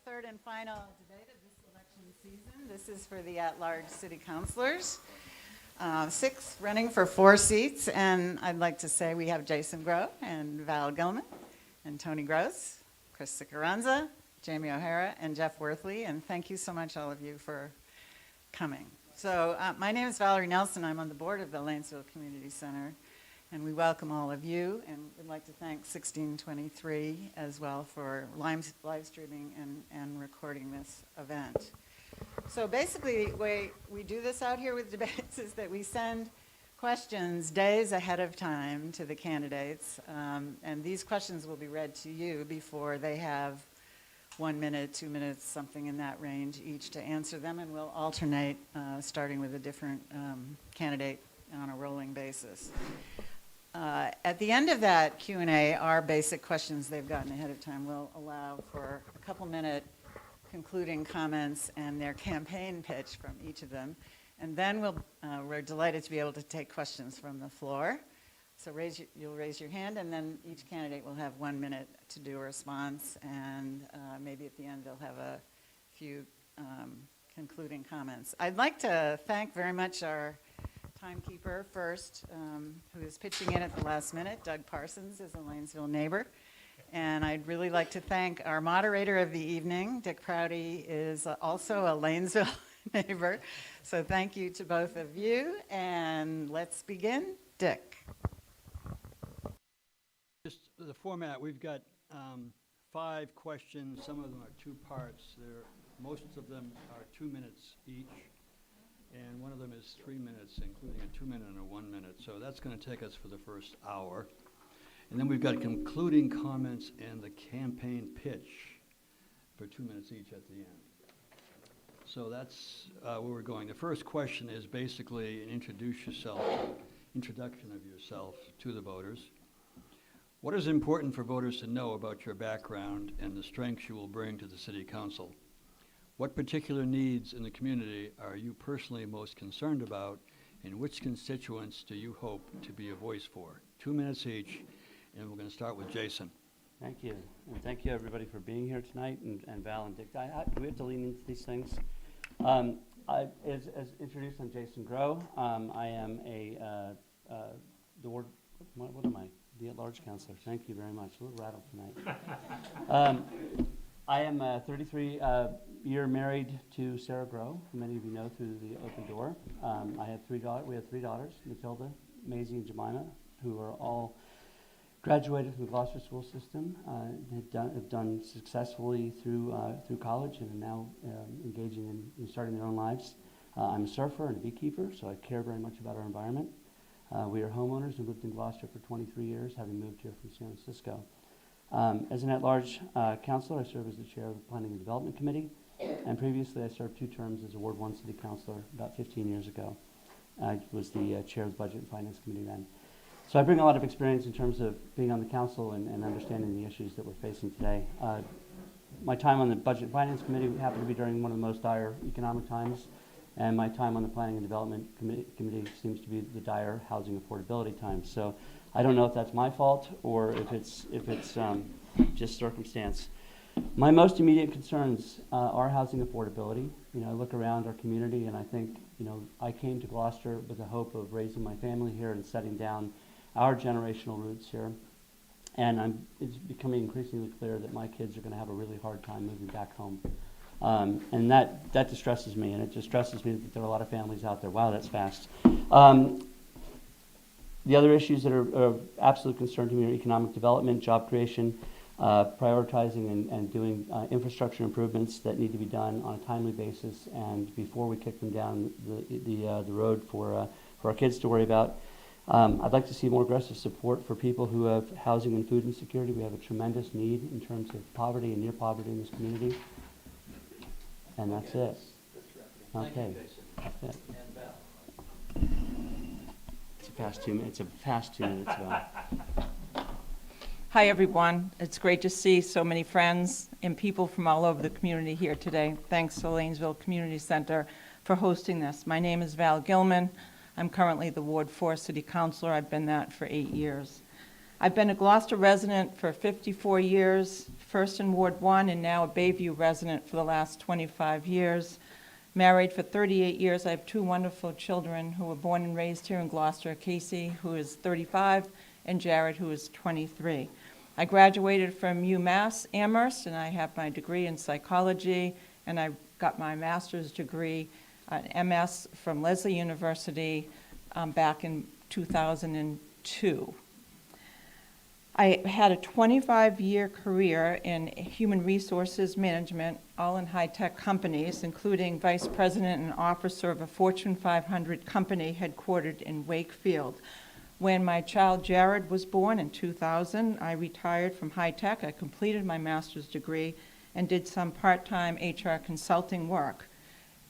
third and final debate of this election season. This is for the at-large city councilors. 6 running for 4 seats, and I'd like to say we have Jason Groh and Val Gilman and Tony Gross, Chris Sicaranza, Jamie O'Hara, and Jeff Worthley, and thank you so much, all of you, for coming. So my name is Valerie Nelson. I'm on the board of the Lanesville Community Center, and we welcome all of you, and we'd like to thank 1623 as well for live streaming and recording this event. So basically, the way we do this out here with debates is that we send questions days ahead of time to the candidates, and these questions will be read to you before they have 1 minute, 2 minutes, something in that range each to answer them, and we'll alternate starting with a different candidate on a rolling basis. At the end of that Q&A, our basic questions they've gotten ahead of time will allow for a couple-minute concluding comments and their campaign pitch from each of them. And then we're delighted to be able to take questions from the floor. So you'll raise your hand, and then each candidate will have 1 minute to do a response, and maybe at the end they'll have a few concluding comments. I'd like to thank very much our timekeeper first, who is pitching in at the last minute. Doug Parsons is a Lanesville neighbor. And I'd really like to thank our moderator of the evening. Dick Prouty is also a Lanesville neighbor. So thank you to both of you. And let's begin. Dick. Just the format, we've got 5 questions. Some of them are 2 parts. Most of them are 2 minutes each. And one of them is 3 minutes, including a 2-minute and a 1-minute. So that's going to take us for the first hour. And then we've got concluding comments and the campaign pitch for 2 minutes each at the end. So that's where we're going. The first question is basically an introduction of yourself to the voters. What is important for voters to know about your background and the strengths you will bring to the City Council? What particular needs in the community are you personally most concerned about, and which constituents do you hope to be a voice for? 2 minutes each, and we're going to start with Jason. Thank you, and thank you everybody for being here tonight, and Val and Dick. Do we have to lean into these things? As introduced, I'm Jason Groh. I am the ward. What am I? The at-large councilor. Thank you very much. A little rattled tonight. I am 33-year married to Sarah Groh, who many of you know through the open door. I have 3 daughters. We have 3 daughters, Matilda, Maisie, and Jemima, who are all graduated from the Gloucester school system, have done successfully through college, and are now engaging in starting their own lives. I'm a surfer and a beekeeper, so I care very much about our environment. We are homeowners and lived in Gloucester for 23 years, having moved here from San Francisco. As an at-large councilor, I serve as the chair of the Planning and Development Committee, and previously I served 2 terms as a Ward 1 city councilor about 15 years ago. I was the chair of the Budget and Finance Committee then. So I bring a lot of experience in terms of being on the council and understanding the issues that we're facing today. My time on the Budget and Finance Committee happened to be during one of the most dire economic times, and my time on the Planning and Development Committee seems to be the dire housing affordability time. So I don't know if that's my fault or if it's just circumstance. My most immediate concerns are housing affordability. I look around our community and I think, I came to Gloucester with the hope of raising my family here and setting down our generational roots here. And it's becoming increasingly clear that my kids are going to have a really hard time moving back home. And that distresses me, and it distresses me that there are a lot of families out there. Wow, that's fast. The other issues that are of absolute concern to me are economic development, job creation, prioritizing and doing infrastructure improvements that need to be done on a timely basis and before we kick them down the road for our kids to worry about. I'd like to see more aggressive support for people who have housing and food insecurity. We have a tremendous need in terms of poverty and near poverty in this community. And that's it. Okay. That's it. It's a fast 2 minutes, Val. Hi, everyone. It's great to see so many friends and people from all over the community here today. Thanks to Lanesville Community Center for hosting this. My name is Val Gilman. I'm currently the Ward 4 City Councilor. I've been that for 8 years. I've been a Gloucester resident for 54 years, first in Ward 1 and now a Bayview resident for the last 25 years. Married for 38 years. I have two wonderful children who were born and raised here in Gloucester, Casey, who is 35, and Jared, who is 23. I graduated from UMass Amherst, and I have my degree in psychology, and I got my master's degree, an MS from Lesley University, back in 2002. I had a 25-year career in human resources management, all in high-tech companies, including vice president and officer of a Fortune 500 company headquartered in Wakefield. When my child Jared was born in 2000, I retired from high-tech. I completed my master's degree and did some part-time HR consulting work.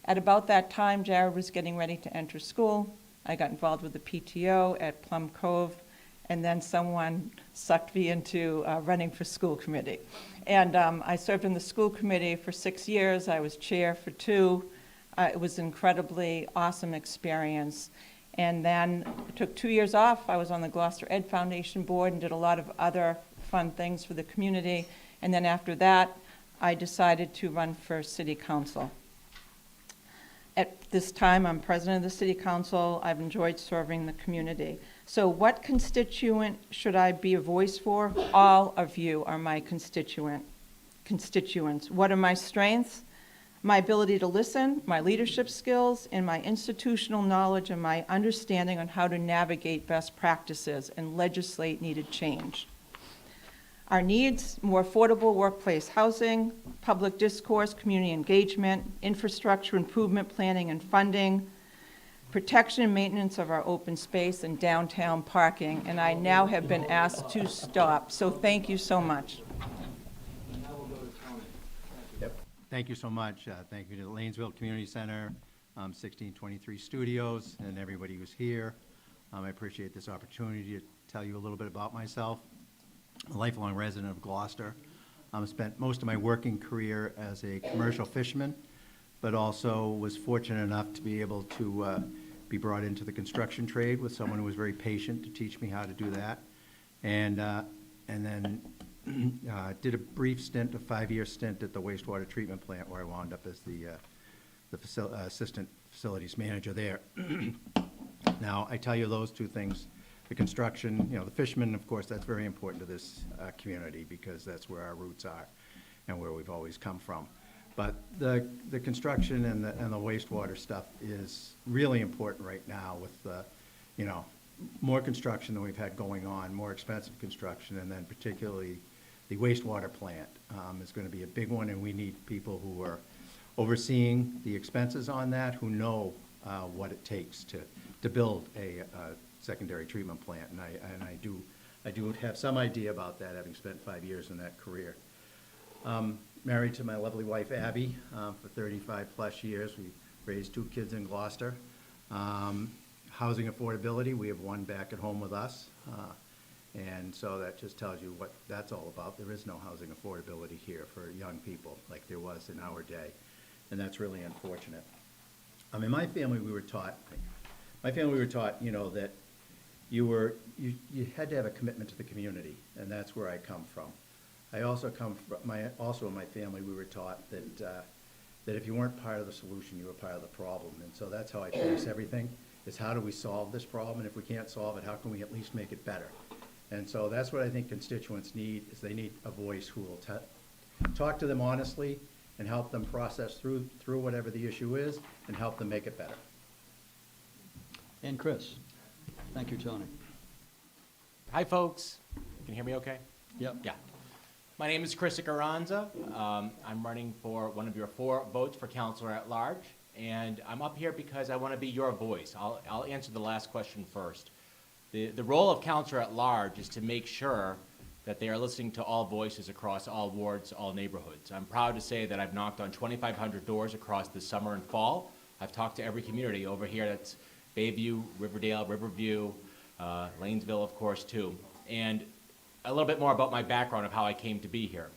At about that time, Jared was getting ready to enter school. I got involved with the PTO at Plum Cove, and then someone sucked me into running for school committee. And I served in the school committee for 6 years. I was chair for 2. It was an incredibly awesome experience. And then I took 2 years off. I was on the Gloucester Ed Foundation board and did a lot of other fun things for the community. And then after that, I decided to run for city council. At this time, I'm president of the city council. I've enjoyed serving the community. So what constituent should I be a voice for? All of you are my constituents. What are my strengths? My ability to listen, my leadership skills, and my institutional knowledge and my understanding on how to navigate best practices and legislate needed change. Our needs: more affordable workplace housing, public discourse, community engagement, infrastructure improvement planning and funding, protection and maintenance of our open space, and downtown parking. And I now have been asked to stop, so thank you so much. Thank you so much. Thank you to the Lanesville Community Center, 1623 Studios, and everybody who's here. I appreciate this opportunity to tell you a little bit about myself. I'm a lifelong resident of Gloucester. I spent most of my working career as a commercial fisherman, but also was fortunate enough to be able to be brought into the construction trade with someone who was very patient to teach me how to do that. And then did a brief stint, a 5-year stint at the wastewater treatment plant, where I wound up as the assistant facilities manager there. Now, I tell you those two things, the construction, the fishermen, of course, that's very important to this community because that's where our roots are and where we've always come from. But the construction and the wastewater stuff is really important right now with more construction than we've had going on, more expensive construction, and then particularly the wastewater plant is going to be a big one, and we need people who are overseeing the expenses on that, who know what it takes to build a secondary treatment plant, and I do have some idea about that, having spent 5 years in that career. Married to my lovely wife Abby for 35 plus years. We raised 2 kids in Gloucester. Housing affordability, we have one back at home with us. And so that just tells you what that's all about. There is no housing affordability here for young people like there was in our day. And that's really unfortunate. In my family, we were taught, that you had to have a commitment to the community, and that's where I come from. I also come from, in my family, we were taught that if you weren't part of the solution, you were part of the problem. And so that's how I face everything, is how do we solve this problem? And if we can't solve it, how can we at least make it better? And so that's what I think constituents need, is they need a voice who will talk to them honestly and help them process through whatever the issue is and help them make it better. And Chris. Thank you, Tony. Hi, folks. Can you hear me okay? Yep. Yeah. My name is Chris Carranza. I'm running for one of your 4 votes for Councilor at Large, and I'm up here because I want to be your voice. I'll answer the last question first. The role of Councilor at Large is to make sure that they are listening to all voices across all wards, all neighborhoods. I'm proud to say that I've knocked on 2,500 doors across the summer and fall. I've talked to every community over here. That's Bayview, Riverdale, Riverview, Lanesville, of course, too. And a little bit more about my background of how I came to be here.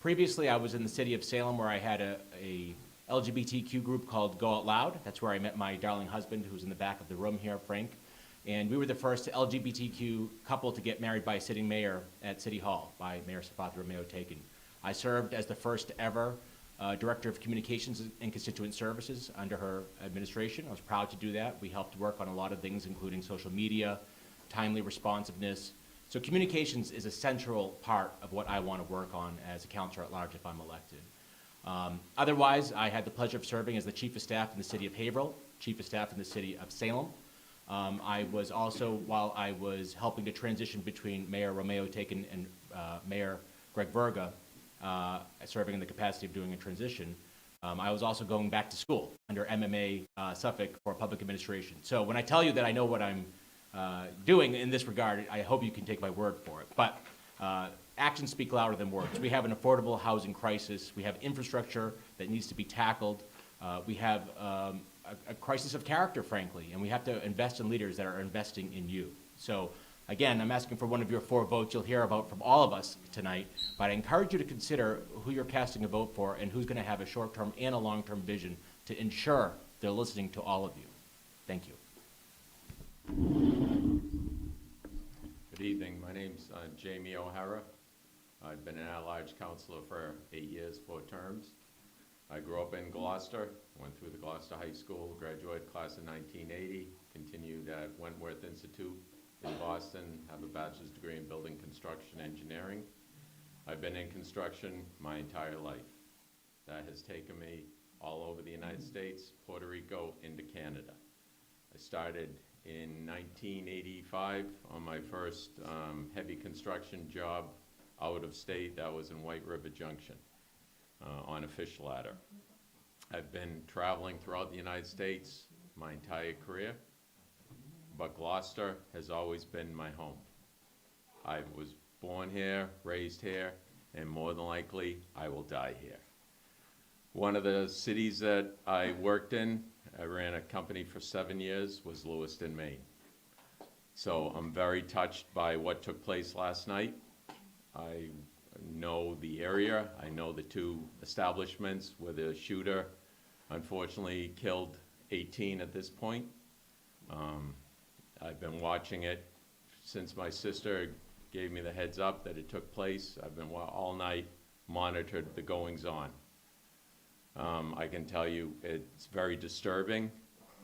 Previously, I was in the city of Salem, where I had a LGBTQ group called Go Out Loud. That's where I met my darling husband, who's in the back of the room here, Frank. And we were the first LGBTQ couple to get married by a sitting mayor at City Hall, by Mayor Safathra Romeo-Taken. I served as the first ever Director of Communications and Constituent Services under her administration. I was proud to do that. We helped work on a lot of things, including social media, timely responsiveness. So communications is a central part of what I want to work on as a counselor at large if I'm elected. Otherwise, I had the pleasure of serving as the Chief of Staff in the City of Haverhill, Chief of Staff in the City of Salem. I was also, while I was helping to transition between Mayor Romeo-Taken and Mayor Greg Verga, serving in the capacity of doing a transition, I was also going back to school under MMA Suffolk for public administration. So when I tell you that I know what I'm doing in this regard, I hope you can take my word for it. But actions speak louder than words. We have an affordable housing crisis. We have infrastructure that needs to be tackled. We have a crisis of character, frankly, and we have to invest in leaders that are investing in you. So again, I'm asking for one of your 4 votes. You'll hear about from all of us tonight, but I encourage you to consider who you're casting a vote for and who's going to have a short-term and a long-term vision to ensure they're listening to all of you. Thank you. Good evening. My name's Jamie O'Hara. I've been an at-large counselor for 8 years, 4 terms. I grew up in Gloucester, went through the Gloucester High School, graduated class of 1980, continued at Wentworth Institute in Boston, have a bachelor's degree in building construction engineering. I've been in construction my entire life. That has taken me all over the United States, Puerto Rico, into Canada. I started in 1985 on my first heavy construction job out of state. That was in White River Junction on a fish ladder. I've been traveling throughout the United States my entire career, but Gloucester has always been my home. I was born here, raised here, and more than likely, I will die here. One of the cities that I worked in, I ran a company for 7 years, was Lewiston, Maine. So I'm very touched by what took place last night. I know the area. I know the 2 establishments where the shooter unfortunately killed 18 at this point. I've been watching it since my sister gave me the heads up that it took place. I've been all night monitored the goings on. I can tell you it's very disturbing,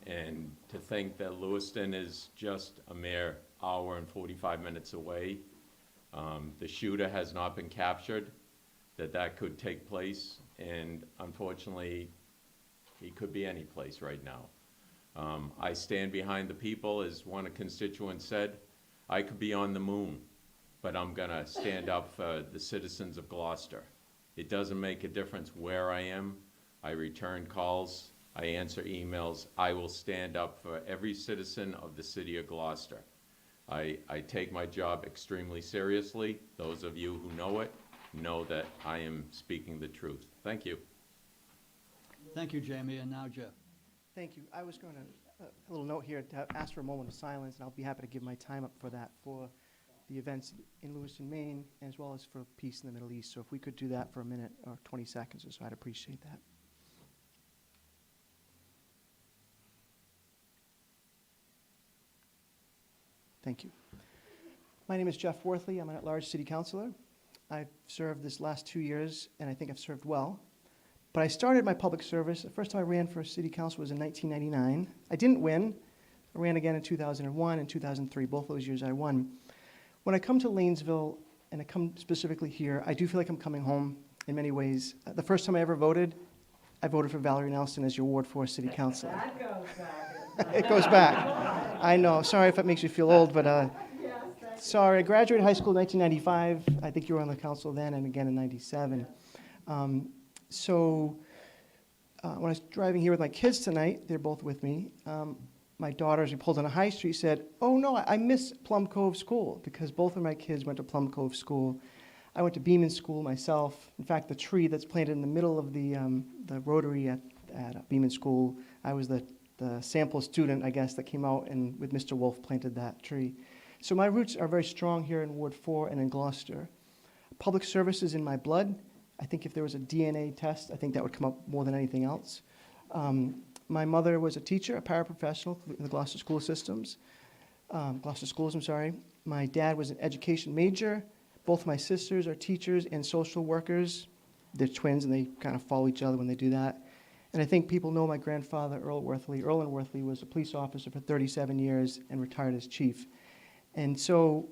and to think that Lewiston is just a mere hour and 45 minutes away. The shooter has not been captured, that could take place, and unfortunately, he could be any place right now. I stand behind the people, as one constituent said. I could be on the moon, but I'm gonna stand up for the citizens of Gloucester. It doesn't make a difference where I am. I return calls, I answer emails. I will stand up for every citizen of the city of Gloucester. I take my job extremely seriously. Those of you who know it know that I am speaking the truth. Thank you. Thank you, Jamie, and now Jeff. Thank you. I was going to, a little note here, to ask for a moment of silence, and I'll be happy to give my time up for that, for the events in Lewiston, Maine, as well as for peace in the Middle East. So if we could do that for a minute or 20 seconds or so, I'd appreciate that. Thank you. My name is Jeff Worthley. I'm an at-large city councilor. I've served this last 2 years, and I think I've served well. But I started my public service, the first time I ran for city council was in 1999. I didn't win. I ran again in 2001 and 2003. Both those years I won. When I come to Lanesville, and I come specifically here, I do feel like I'm coming home in many ways. The first time I ever voted, I voted for Valerie Nelson as your Ward 4 city councilor. That goes back. It goes back. I know. Sorry if it makes you feel old, but sorry. I graduated high school in 1995. I think you were on the council then, and again in 97. So when I was driving here with my kids tonight, they're both with me. My daughter, as we pulled on a high street, said, "Oh no, I miss Plum Cove School," because both of my kids went to Plum Cove School. I went to Beaman School myself. In fact, the tree that's planted in the middle of the rotary at Beaman School, I was the sample student, I guess, that came out and with Mr. Wolf planted that tree. So my roots are very strong here in Ward 4 and in Gloucester. Public service is in my blood. I think if there was a DNA test, I think that would come up more than anything else. My mother was a teacher, a paraprofessional in the Gloucester school systems. Gloucester Schools, I'm sorry. My dad was an education major. Both of my sisters are teachers and social workers. They're twins, and they kind of follow each other when they do that. And I think people know my grandfather, Earl Worthley. Earl and Worthley was a police officer for 37 years and retired as chief. And so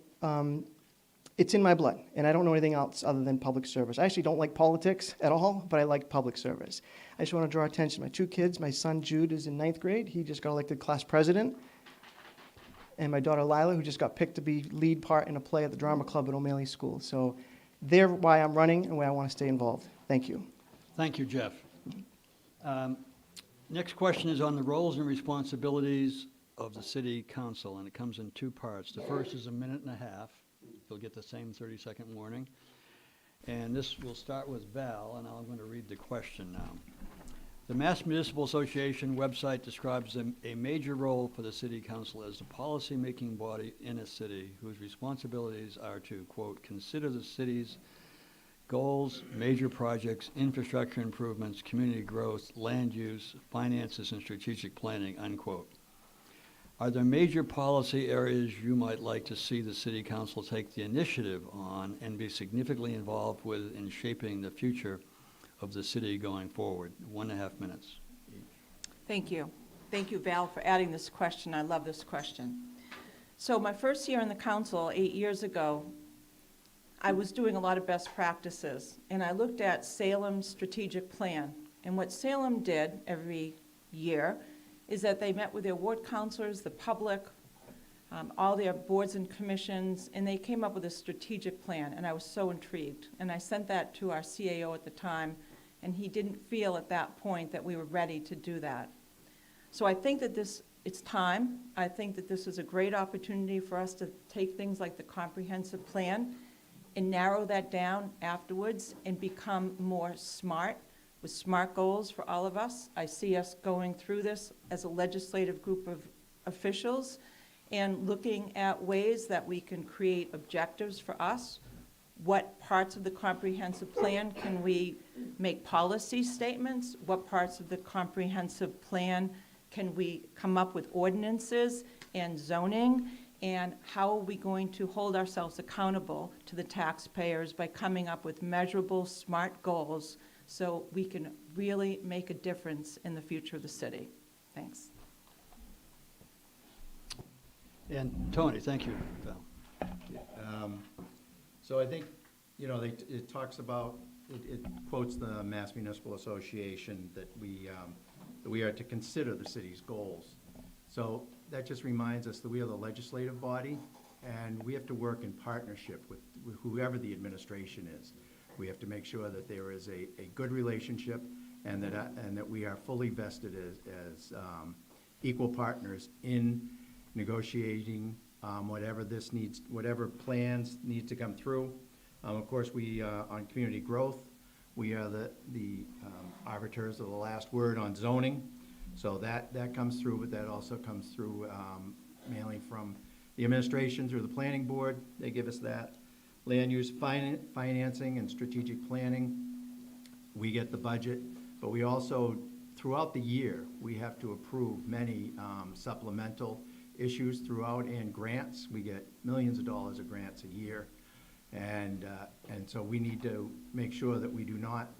it's in my blood, and I don't know anything else other than public service. I actually don't like politics at all, but I like public service. I just want to draw attention to my two kids. My son Jude is in 9th grade. He just got elected class president. And my daughter Lila, who just got picked to be lead part in a play at the drama club at O'Malley School. So they're why I'm running and why I want to stay involved. Thank you. Thank you, Jeff. Next question is on the roles and responsibilities of the city council, and it comes in two parts. The first is a minute and a half. You'll get the same 30-second warning. And this will start with Val, and I'm going to read the question now. The Mass Municipal Association website describes a major role for the city council as the policy-making body in a city whose responsibilities are to, quote, consider the city's goals, major projects, infrastructure improvements, community growth, land use, finances, and strategic planning, unquote. Are there major policy areas you might like to see the city council take the initiative on and be significantly involved with in shaping the future of the city going forward? 1.5 minutes. Thank you. Thank you, Val, for adding this question. I love this question. So my first year in the council, 8 years ago, I was doing a lot of best practices, and I looked at Salem's strategic plan. And what Salem did every year is that they met with their ward councilors, the public, all their boards and commissions, and they came up with a strategic plan, and I was so intrigued. And I sent that to our CAO at the time, and he didn't feel at that point that we were ready to do that. So I think that it's time. I think that this is a great opportunity for us to take things like the comprehensive plan and narrow that down afterwards and become more smart, with SMART goals for all of us. I see us going through this as a legislative group of officials and looking at ways that we can create objectives for us. What parts of the comprehensive plan can we make policy statements? What parts of the comprehensive plan can we come up with ordinances and zoning? And how are we going to hold ourselves accountable to the taxpayers by coming up with measurable, SMART goals so we can really make a difference in the future of the city? Thanks. And Tony, thank you, Val. So I think, it talks about, it quotes the Mass Municipal Association that we are to consider the city's goals. So that just reminds us that we are the legislative body, and we have to work in partnership with whoever the administration is. We have to make sure that there is a good relationship and that we are fully vested as equal partners in negotiating whatever plans need to come through. Of course, we, on community growth, we are the arbiters of the last word on zoning. So that comes through, but that also comes through mainly from the administration through the planning board. They give us that. Land use financing and strategic planning, we get the budget, but we also, throughout the year, we have to approve many supplemental issues throughout and grants. We get millions of dollars of grants a year. And so we need to make sure that we do not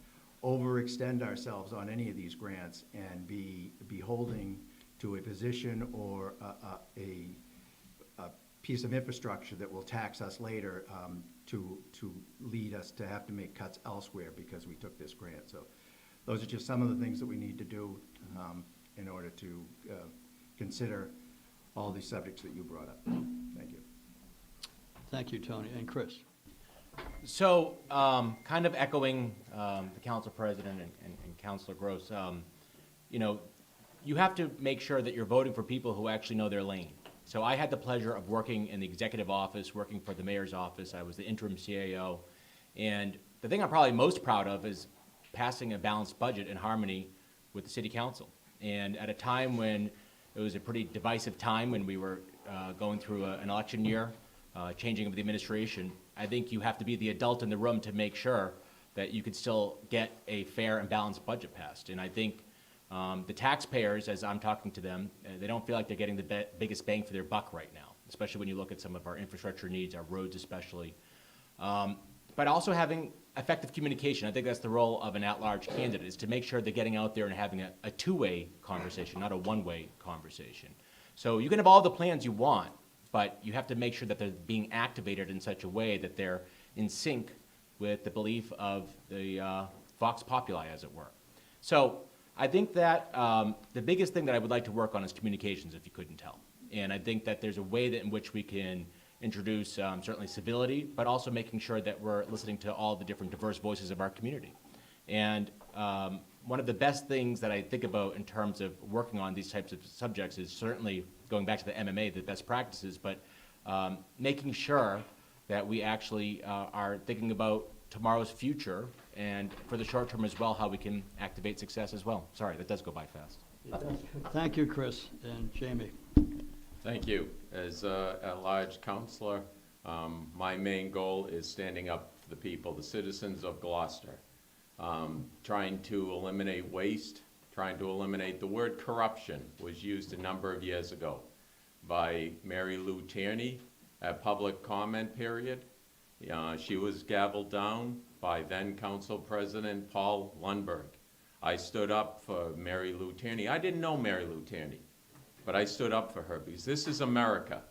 overextend ourselves on any of these grants and be beholden to a position or a piece of infrastructure that will tax us later to lead us to have to make cuts elsewhere because we took this grant. So those are just some of the things that we need to do in order to consider all these subjects that you brought up. Thank you. Thank you, Tony. And Chris? So, kind of echoing the council president and Councilor Gross, you have to make sure that you're voting for people who actually know their lane. So I had the pleasure of working in the executive office, working for the mayor's office. I was the interim CAO. And the thing I'm probably most proud of is passing a balanced budget in harmony with the city council. And at a time when it was a pretty divisive time when we were going through an election year, changing of the administration, I think you have to be the adult in the room to make sure that you can still get a fair and balanced budget passed. And I think the taxpayers, as I'm talking to them, they don't feel like they're getting the biggest bang for their buck right now. especially when you look at some of our infrastructure needs, our roads especially. But also having effective communication. I think that's the role of an at-large candidate, is to make sure they're getting out there and having a two-way conversation, not a one-way conversation. So you can have all the plans you want, but you have to make sure that they're being activated in such a way that they're in sync with the belief of the Vox Populi, as it were. So I think that the biggest thing that I would like to work on is communications, if you couldn't tell. And I think that there's a way that in which we can introduce certainly civility, but also making sure that we're listening to all the different diverse voices of our community. And one of the best things that I think about in terms of working on these types of subjects is certainly going back to the MMA, the best practices, but making sure that we actually are thinking about tomorrow's future, and for the short term as well, how we can activate success as well. Sorry, that does go by fast. Thank you, Chris and Jamie. Thank you. As a at-large counselor, my main goal is standing up for the people, the citizens of Gloucester, trying to eliminate waste, trying to eliminate the word corruption was used a number of years ago by Mary Lou Tierney at public comment period. She was gavelled down by then Council President Paul Lundberg. I stood up for Mary Lou Tierney. I didn't know Mary Lou Tierney, but I stood up for her because this is America,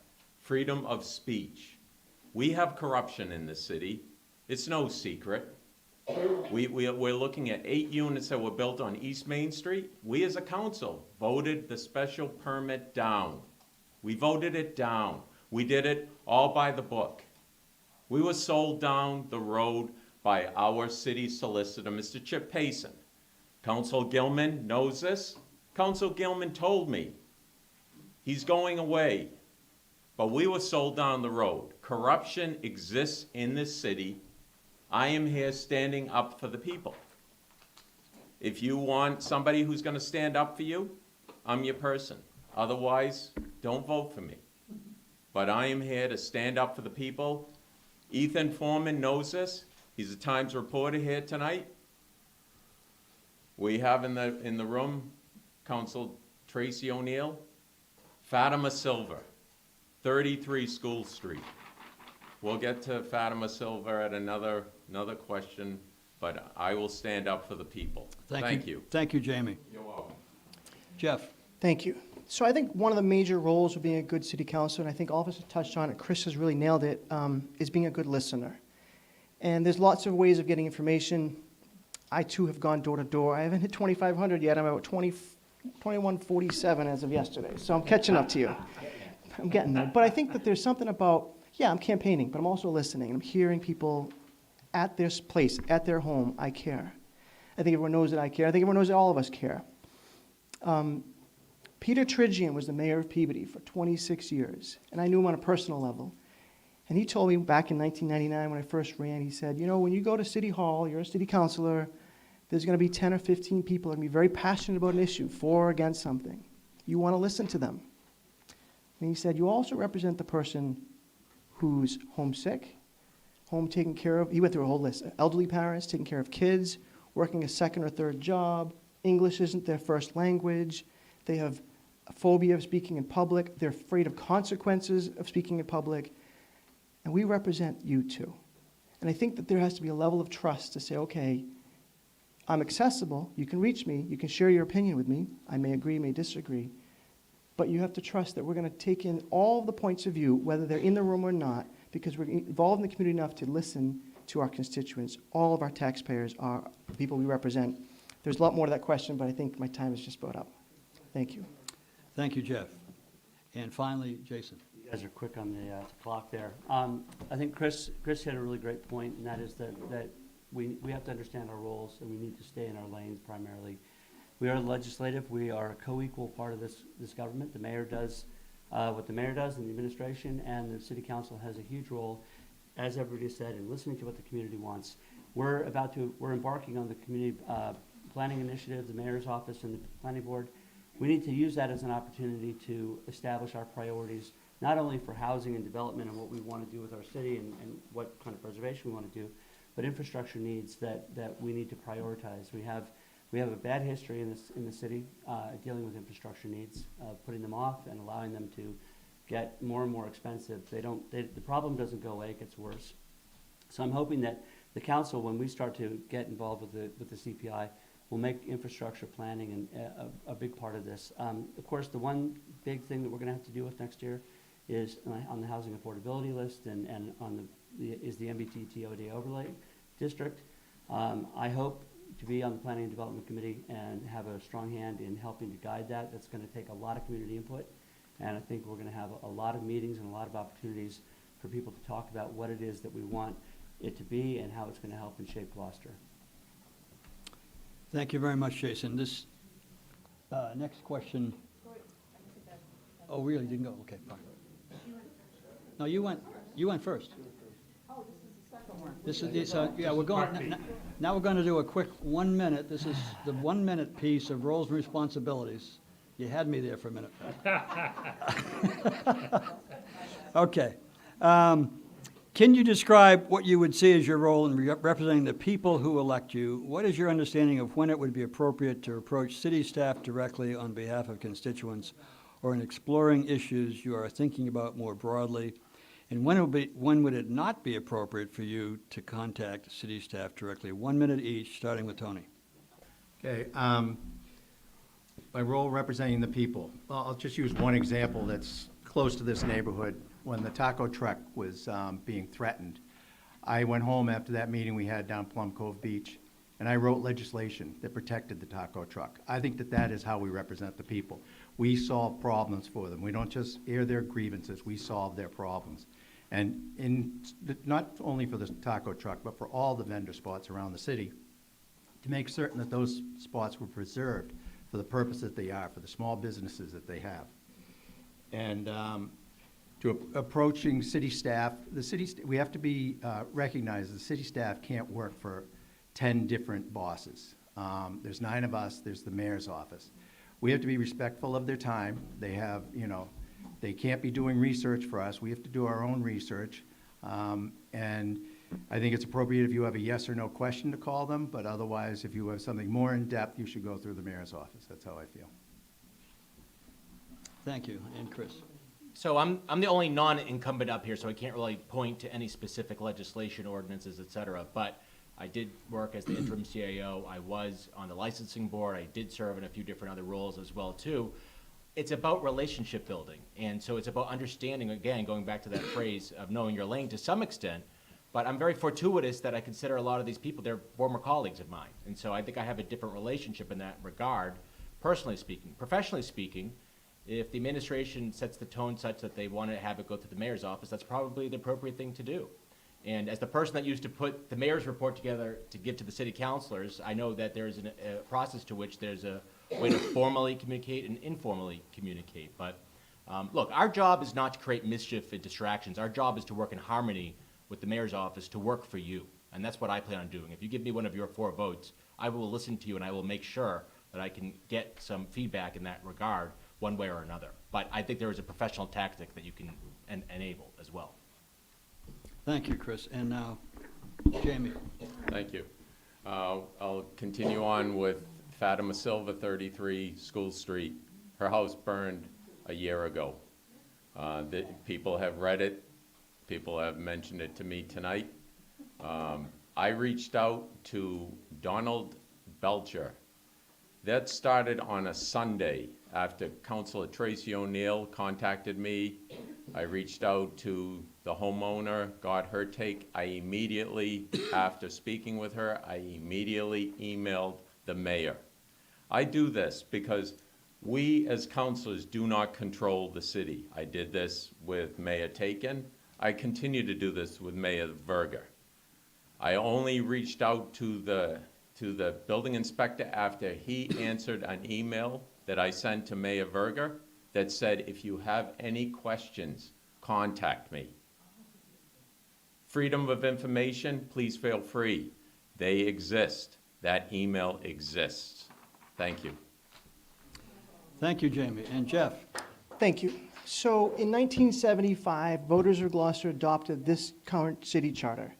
freedom of speech. We have corruption in this city. It's no secret. We're looking at 8 units that were built on East Main Street. We as a council voted the special permit down. We voted it down. We did it all by the book. We were sold down the road by our city solicitor, Mr. Chip Payson. Council Gilman knows this. Council Gilman told me he's going away, but we were sold down the road. Corruption exists in this city. I am here standing up for the people. If you want somebody who's going to stand up for you, I'm your person. Otherwise, don't vote for me. But I am here to stand up for the people. Ethan Foreman knows this. He's a Times reporter here tonight. We have in the room Council Tracy O'Neill, Fatima Silver, 33 School Street. We'll get to Fatima Silver at another question, but I will stand up for the people. Thank you. Thank you, Jamie. You're welcome. Jeff? Thank you. So I think one of the major roles of being a good city councilor, and I think all of us have touched on it, Chris has really nailed it, is being a good listener. And there's lots of ways of getting information. I too have gone door to door. I haven't hit 2,500 yet. I'm about 2147 as of yesterday. So I'm catching up to you. I'm getting there. But I think that there's something about, yeah, I'm campaigning, but I'm also listening. I'm hearing people at their place, at their home. I care. I think everyone knows that I care. I think everyone knows that all of us care. Peter Trigian was the mayor of Peabody for 26 years, and I knew him on a personal level. And he told me back in 1999 when I first ran, he said, you know, when you go to City Hall, you're a city councilor, there's going to be 10 or 15 people that are going to be very passionate about an issue, for or against something. You want to listen to them. And he said, you also represent the person who's homesick, home taken care of. He went through a whole list. Elderly parents, taking care of kids, working a second or third job. English isn't their first language. They have a phobia of speaking in public. They're afraid of consequences of speaking in public. And we represent you too. And I think that there has to be a level of trust to say, okay, I'm accessible. You can reach me. You can share your opinion with me. I may agree, may disagree. But you have to trust that we're going to take in all of the points of view, whether they're in the room or not, because we're involved in the community enough to listen to our constituents. All of our taxpayers are the people we represent. There's a lot more to that question, but I think my time is just about up. Thank you. Thank you, Jeff. And finally, Jason. You guys are quick on the clock there. I think Chris had a really great point, and that is that we have to understand our roles, and we need to stay in our lanes primarily. We are legislative. We are a co-equal part of this government. The mayor does what the mayor does in the administration, and the city council has a huge role, as everybody said, in listening to what the community wants. We're embarking on the community planning initiative, the mayor's office and the planning board. We need to use that as an opportunity to establish our priorities, not only for housing and development and what we want to do with our city and what kind of preservation we want to do, but infrastructure needs that we need to prioritize. We have a bad history in the city dealing with infrastructure needs, putting them off and allowing them to get more and more expensive. The problem doesn't go away, it gets worse. So I'm hoping that the council, when we start to get involved with the CPI, will make infrastructure planning a big part of this. Of course, the one big thing that we're gonna have to deal with next year is on the housing affordability list and on is the MBT TOD overlay district. I hope to be on the Planning and Development Committee and have a strong hand in helping to guide that. That's gonna take a lot of community input, and I think we're gonna have a lot of meetings and a lot of opportunities for people to talk about what it is that we want it to be and how it's gonna help and shape Gloucester. Thank you very much, Jason. This next question. Oh, really? Didn't go? Okay, fine. No, you went first. Oh, this is the second one. This is, yeah, we're going, now we're going to do a quick 1 minute. This is the 1 minute piece of roles and responsibilities. You had me there for a minute. Okay. Can you describe what you would see as your role in representing the people who elect you? What is your understanding of when it would be appropriate to approach city staff directly on behalf of constituents or in exploring issues you are thinking about more broadly? And when would it not be appropriate for you to contact city staff directly? 1 minute each, starting with Tony. Okay, my role representing the people. Well, I'll just use one example that's close to this neighborhood. When the taco truck was being threatened, I went home after that meeting we had down Plum Cove Beach, and I wrote legislation that protected the taco truck. I think that that is how we represent the people. We solve problems for them. We don't just air their grievances, we solve their problems. And not only for the taco truck, but for all the vendor spots around the city, to make certain that those spots were preserved for the purpose that they are, for the small businesses that they have. And to approaching city staff, we have to be recognized the city staff can't work for 10 different bosses. There's 9 of us, there's the mayor's office. We have to be respectful of their time. They have, they can't be doing research for us. We have to do our own research. And I think it's appropriate if you have a yes or no question to call them, but otherwise, if you have something more in depth, you should go through the mayor's office. That's how I feel. Thank you. And Chris. So I'm the only non-incumbent up here, so I can't really point to any specific legislation, ordinances, et cetera. But I did work as the interim CAO. I was on the licensing board. I did serve in a few different other roles as well, too. It's about relationship building. And so it's about understanding, again, going back to that phrase of knowing your lane to some extent. But I'm very fortuitous that I consider a lot of these people, they're former colleagues of mine. And so I think I have a different relationship in that regard, personally speaking. Professionally speaking, if the administration sets the tone such that they want to have it go through the mayor's office, that's probably the appropriate thing to do. And as the person that used to put the mayor's report together to give to the city councilors, I know that there's a process to which there's a way to formally communicate and informally communicate. But look, our job is not to create mischief and distractions. Our job is to work in harmony with the mayor's office to work for you. And that's what I plan on doing. If you give me one of your 4 votes, I will listen to you and I will make sure that I can get some feedback in that regard one way or another. But I think there is a professional tactic that you can enable as well. Thank you, Chris. And now, Jamie. Thank you. I'll continue on with Fatima Silva, 33 School Street. Her house burned a year ago. The people have read it. People have mentioned it to me tonight. I reached out to Donald Belcher. That started on a Sunday after Councilor Tracy O'Neill contacted me. I reached out to the homeowner, got her take. I immediately, after speaking with her, I immediately emailed the mayor. I do this because we as councilors do not control the city. I did this with Mayor Taken. I continue to do this with Mayor Verger. I only reached out to the building inspector after he answered an email that I sent to Mayor Verger that said, if you have any questions, contact me. Freedom of information, please feel free. They exist. That email exists. Thank you. Thank you, Jamie. And Jeff. Thank you. So in 1975, voters of Gloucester adopted this current city charter.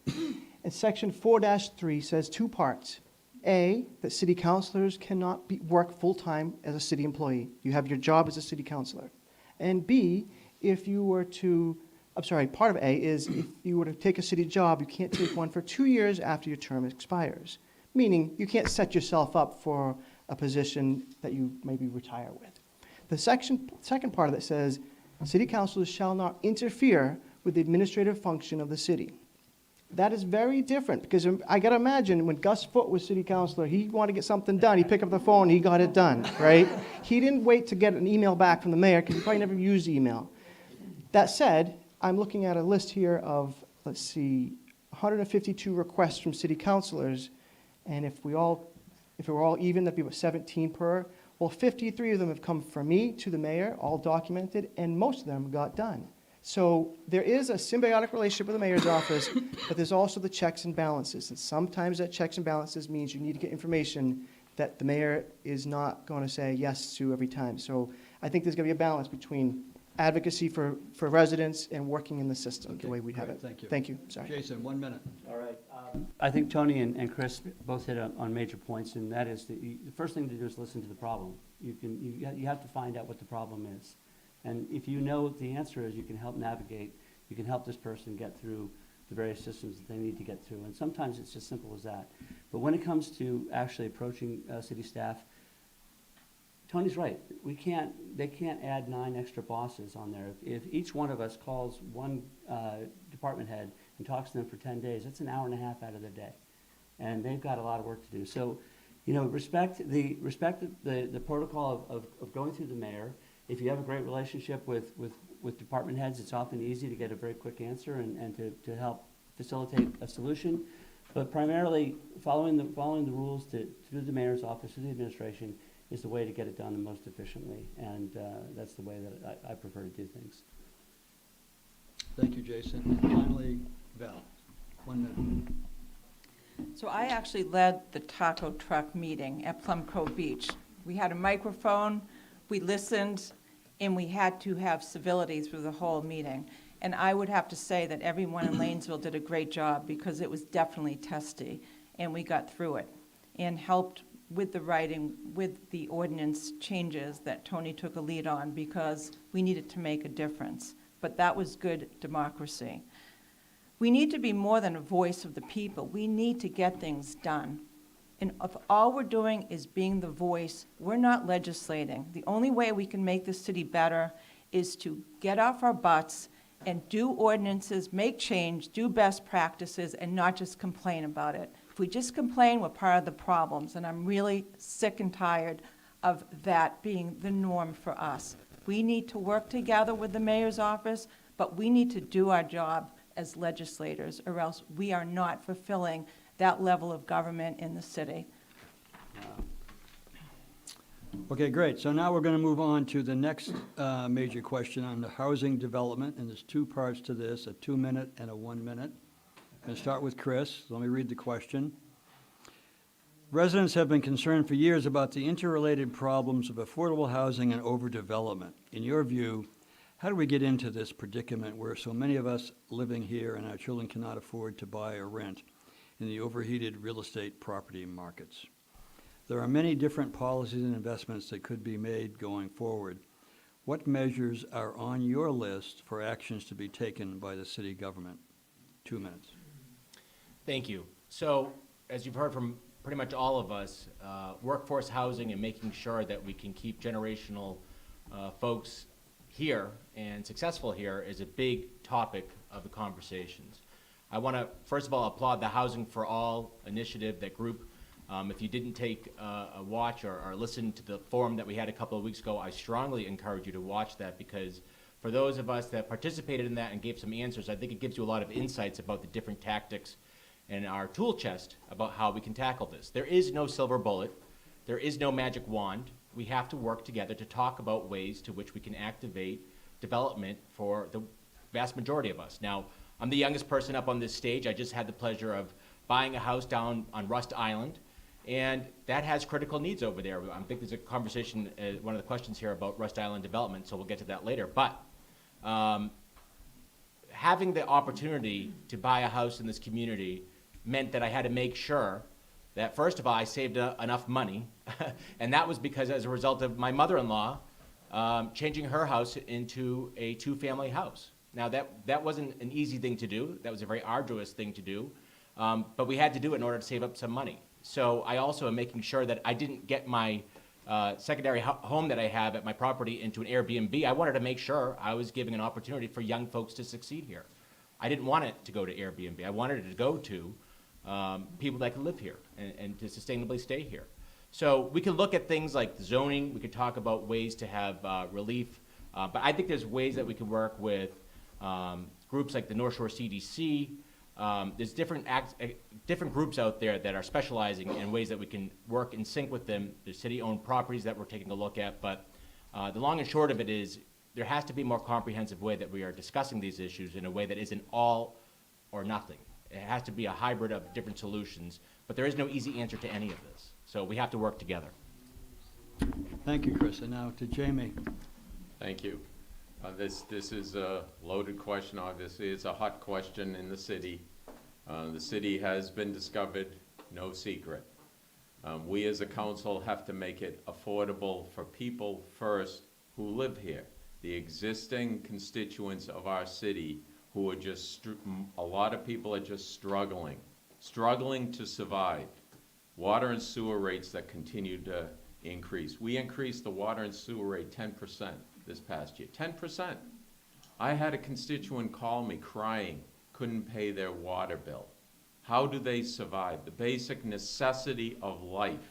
And section 4-3 says 2 parts. A, that city councilors cannot work full-time as a city employee. You have your job as a city councilor. And B, if you were to, I'm sorry, part of A is if you were to take a city job, you can't take one for 2 years after your term expires, meaning you can't set yourself up for a position that you maybe retire with. The second part of it says, city councilors shall not interfere with the administrative function of the city. That is very different, because I gotta imagine when Gus Foote was city councilor, he wanted to get something done, he picked up the phone, he got it done, right? He didn't wait to get an email back from the mayor, because he probably never used email. That said, I'm looking at a list here of, let's see, 152 requests from city councilors, and if we were all even, that'd be about 17 per. Well, 53 of them have come from me to the mayor, all documented, and most of them got done. So there is a symbiotic relationship with the mayor's office, but there's also the checks and balances. And sometimes that checks and balances means you need to get information that the mayor is not going to say yes to every time. So I think there's going to be a balance between advocacy for residents and working in the system the Okay, way we have great, it. thank you. Thank you, sorry. Jason, 1 minute. All right. I think Tony and Chris both hit on major points, and that is the first thing to do is listen to the problem. You have to find out what the problem is. And if you know what the answer is, you can help navigate, you can help this person get through the various systems that they need to get through. And sometimes it's just simple as that. But when it comes to actually approaching city staff, Tony's right. They can't add 9 extra bosses on there. If each one of us calls one department head and talks to them for 10 days, that's an hour and a half out of their day. And they've got a lot of work to do. So, respect the protocol of going through the mayor. If you have a great relationship with department heads, it's often easy to get a very quick answer and to help facilitate a solution. But primarily, following the rules through the mayor's office, through the administration, is the way to get it done the most efficiently. And that's the way that I prefer to do things. Thank you, Jason. And finally, Val, 1 minute. So I actually led the taco truck meeting at Plum Cove Beach. We had a microphone, we listened, and we had to have civility through the whole meeting. And I would have to say that everyone in Lanesville did a great job, because it was definitely testy, and we got through it and helped with the writing, with the ordinance changes that Tony took a lead on, because we needed to make a difference. But that was good democracy. We need to be more than a voice of the people. We need to get things done. And if all we're doing is being the voice, we're not legislating. The only way we can make this city better is to get off our butts and do ordinances, make change, do best practices, and not just complain about it. If we just complain, we're part of the problems, and I'm really sick and tired of that being the norm for us. We need to work together with the mayor's office, but we need to do our job as legislators, or else we are not fulfilling that level of government in the city. Okay, great. So now we're going to move on to the next major question on the housing development, and there's 2 parts to this, a 2-minute and a 1-minute. I'm going to start with Chris. Let me read the question. Residents have been concerned for years about the interrelated problems of affordable housing and overdevelopment. In your view, how do we get into this predicament where so many of us living here and our children cannot afford to buy or rent in the overheated real estate property markets? There are many different policies and investments that could be made going forward. What measures are on your list for actions to be taken by the city government? 2 minutes. Thank you. So, as you've heard from pretty much all of us, workforce housing and making sure that we can keep generational folks here and successful here is a big topic of the conversations. I want to, first of all, applaud the Housing for All initiative, that group. If you didn't take a watch or listen to the forum that we had a couple of weeks ago, I strongly encourage you to watch that, because for those of us that participated in that and gave some answers, I think it gives you a lot of insights about the different tactics in our tool chest about how we can tackle this. There is no silver bullet. There is no magic wand. We have to work together to talk about ways to which we can activate development for the vast majority of us. Now, I'm the youngest person up on this stage. I just had the pleasure of buying a house down on Rust Island, and that has critical needs over there. I think there's a conversation, one of the questions here about Rust Island development, so we'll get to that later. But having the opportunity to buy a house in this community meant that I had to make sure that, first of all, I saved enough money, and that was because as a result of my mother-in-law changing her house into a two-family house. Now, that wasn't an easy thing to do. That was a very arduous thing to do. But we had to do it in order to save up some money. So I also am making sure that I didn't get my secondary home that I have at my property into an Airbnb. I wanted to make sure I was giving an opportunity for young folks to succeed here. I didn't want it to go to Airbnb. I wanted it to go to people that can live here and to sustainably stay here. So we can look at things like zoning. We could talk about ways to have relief. But I think there's ways that we can work with groups like the North Shore CDC. There's different groups out there that are specializing in ways that we can work in sync with them. There's city-owned properties that we're taking a look at. But the long and short of it is there has to be a more comprehensive way that we are discussing these issues in a way that isn't all or nothing. It has to be a hybrid of different solutions. But there is no easy answer to any of this. So we have to work together. Thank you, Chris. And now to Jamie. Thank you. This is a loaded question, obviously. It's a hot question in the city. The city has been discovered, no secret. We as a council have to make it affordable for people first who live here. The existing constituents of our city who are just, a lot of people are just struggling to survive. Water and sewer rates that continue to increase. We increased the water and sewer rate 10% this past year, 10%. I had a constituent call me crying, couldn't pay their water bill. How do they survive? The basic necessity of life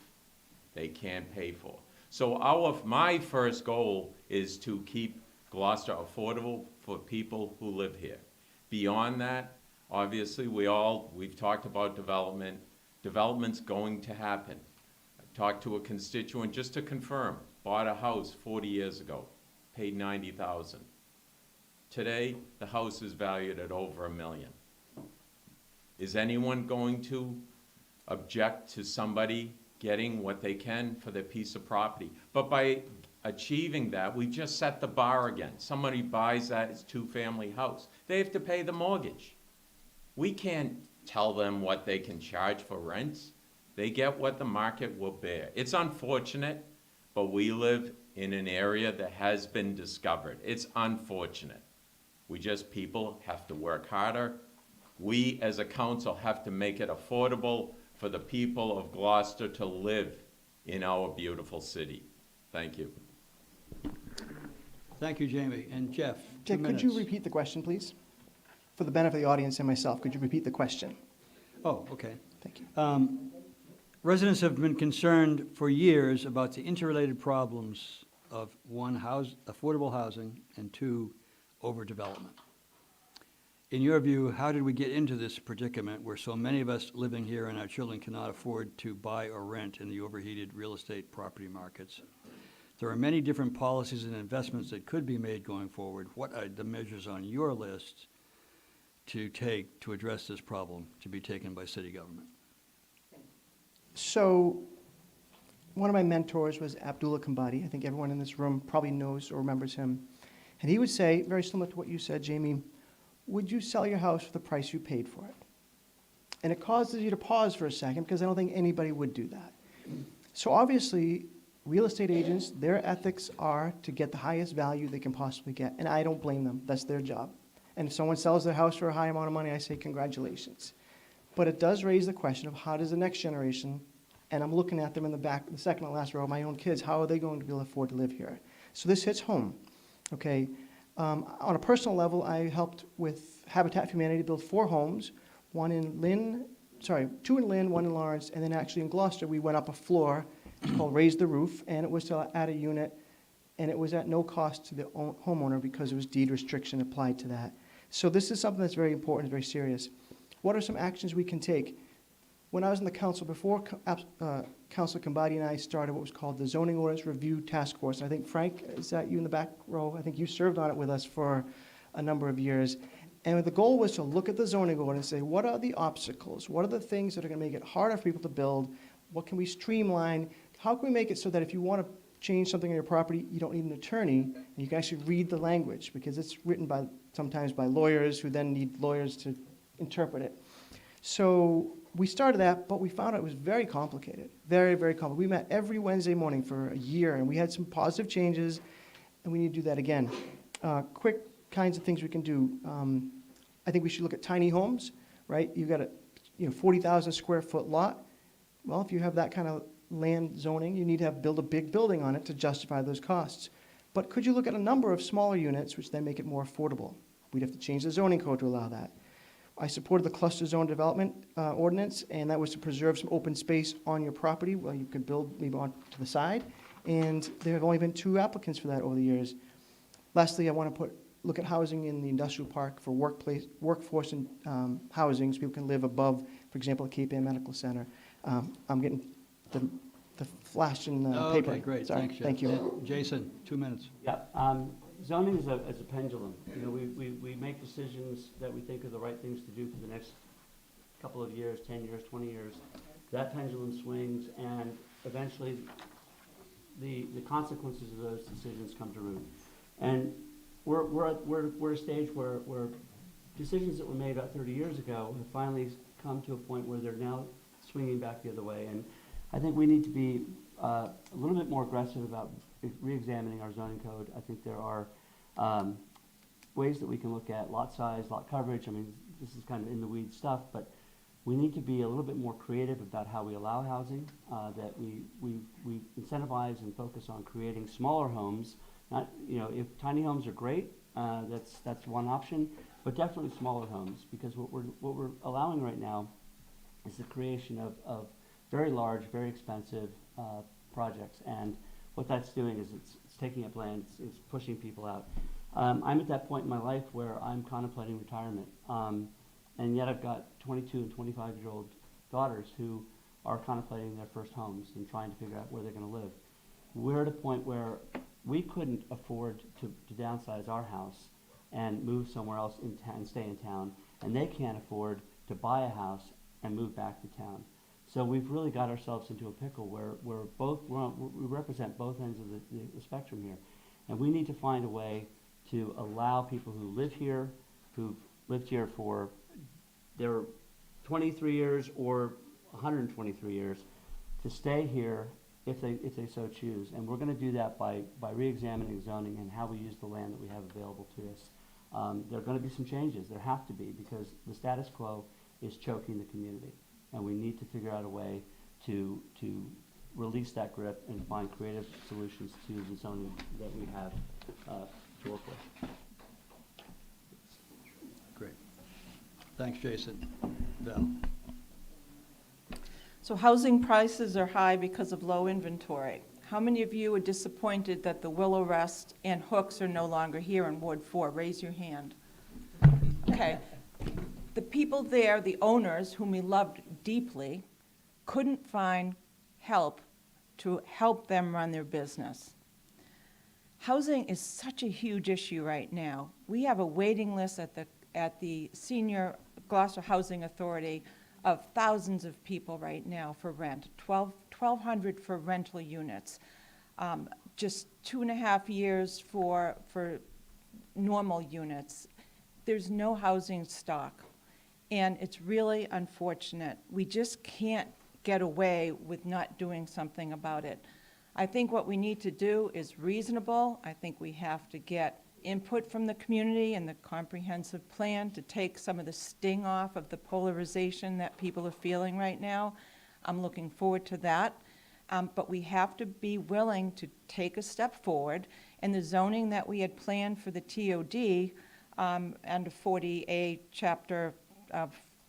they can't pay for. So my first goal is to keep Gloucester affordable for people who live here. Beyond that, obviously we've talked about development. Development's going to happen. I talked to a constituent just to confirm, bought a house 40 years ago, paid $90,000. Today, the house is valued at over $1 million. Is anyone going to object to somebody getting what they can for their piece of property? But by achieving that, we just set the bar again. Somebody buys that, it's two-family house. They have to pay the mortgage. We can't tell them what they can charge for rents. They get what the market will bear. It's unfortunate, but we live in an area that has been discovered. It's unfortunate. People have to work harder. We as a council have to make it affordable for the people of Gloucester to live in our beautiful city. Thank you. Thank you, Jamie. And Jeff, 2 Jake, minutes. could you repeat the question, please? For the benefit of the audience and myself, could you repeat the question? Oh, okay. Thank you. Residents have been concerned for years about the interrelated problems of one, affordable housing, and two, overdevelopment. In your view, how did we get into this predicament where so many of us living here and our children cannot afford to buy or rent in the overheated real estate property markets? There are many different policies and investments that could be made going forward. What are the measures on your list to take to address this problem to be taken by city government? So one of my mentors was Abdullah Kambadi. I think everyone in this room probably knows or remembers him. And he would say, very similar to what you said, Jamie, would you sell your house for the price you paid for it? And it causes you to pause for a second because I don't think anybody would do that. So obviously, real estate agents, their ethics are to get the highest value they can possibly get. And I don't blame them. That's their job. And if someone sells their house for a high amount of money, I say congratulations. But it does raise the question of how does the next generation, and I'm looking at them in the back, the second to last row, my own kids, how are they going to be able to afford to live here? So this hits home, okay? On a personal level, I helped with Habitat for Humanity build 4 homes, two in Lynn, one in Lawrence, and then actually in Gloucester, we went up a floor. It's called Raise the Roof, and it was to add a unit, and it was at no cost to the homeowner because it was deed restriction applied to that. So this is something that's very important, very serious. What are some actions we can take? When I was in the council before, Councilor Kambadi and I started what was called the Zoning Ordinance Review Task Force. And I think, Frank, is that you in the back row? I think you served on it with us for a number of years. And the goal was to look at the zoning ordinance and say, what are the obstacles? What are the things that are going to make it harder for people to build? What can we streamline? How can we make it so that if you want to change something on your property, you don't need an attorney, and you can actually read the language, because it's written sometimes by lawyers who then need lawyers to interpret it. So we started that, but we found out it was very complicated, very, very complicated. We met every Wednesday morning for a year, and we had some positive changes, and we need to do that again. Quick kinds of things we can do. I think we should look at tiny homes, right? You've got a 40,000 square foot lot. Well, if you have that kind of land zoning, you need to build a big building on it to justify those costs. But could you look at a number of smaller units, which then make it more affordable? We'd have to change the zoning code to allow that. I supported the cluster zone development ordinance, and that was to preserve some open space on your property where you could build maybe on to the side. And there have only been 2 applicants for that over the years. Lastly, I want to look at housing in the industrial park for workforce and housing, so people can live above, for example, at Cape Ann Medical Center. I'm getting the flash in the paper. Okay, great, Sorry. thanks, Jeff. Thank you. Jason, 2 minutes. Yeah, zoning is a pendulum. You know, we make decisions that we think are the right things to do for the next couple of years, 10 years, 20 years. That pendulum swings, and eventually the consequences of those decisions come to root. And we're at a stage where decisions that were made about 30 years ago have finally come to a point where they're now swinging back the other way. And I think we need to be a little bit more aggressive about re-examining our zoning code. I think there are ways that we can look at lot size, lot coverage. I mean, this is kind of in the weeds stuff, but we need to be a little bit more creative about how we allow housing, that we incentivize and focus on creating smaller homes. Not, if tiny homes are great, that's one option, but definitely smaller homes, because what we're allowing right now is the creation of very large, very expensive projects. And what that's doing is it's taking up land, it's pushing people out. I'm at that point in my life where I'm contemplating retirement. And yet I've got 22 and 25-year-old daughters who are contemplating their first homes and trying to figure out where they're going to live. We're at a point where we couldn't afford to downsize our house and move somewhere else in town, stay in town, and they can't afford to buy a house and move back to town. So we've really got ourselves into a pickle where we represent both ends of the spectrum here. And we need to find a way to allow people who live here, who've lived here for their 23 years or 123 years, to stay here if they so choose. And we're going to do that by re-examining zoning and how we use the land that we have available to us. There are going to be some changes. There have to be, because the status quo is choking the community. And we need to figure out a way to release that grip and find creative solutions to the zoning that we have to work with. Great. Thanks, Jason. Val? So housing prices are high because of low inventory. How many of you are disappointed that the Willow Rest and Hooks are no longer here in Ward 4? Raise your hand. Okay. The people there, the owners, whom we loved deeply, couldn't find help to help them run their business. Housing is such a huge issue right now. We have a waiting list at the Senior Gloucester Housing Authority of thousands of people right now for rent, 1,200 for rental units, just 2.5 years for normal units. There's no housing stock, and it's really unfortunate. We just can't get away with not doing something about it. I think what we need to do is reasonable. I think we have to get input from the community and the comprehensive plan to take some of the sting off of the polarization that people are feeling right now. I'm looking forward to that. But we have to be willing to take a step forward. And the zoning that we had planned for the TOD under 40A, Chapter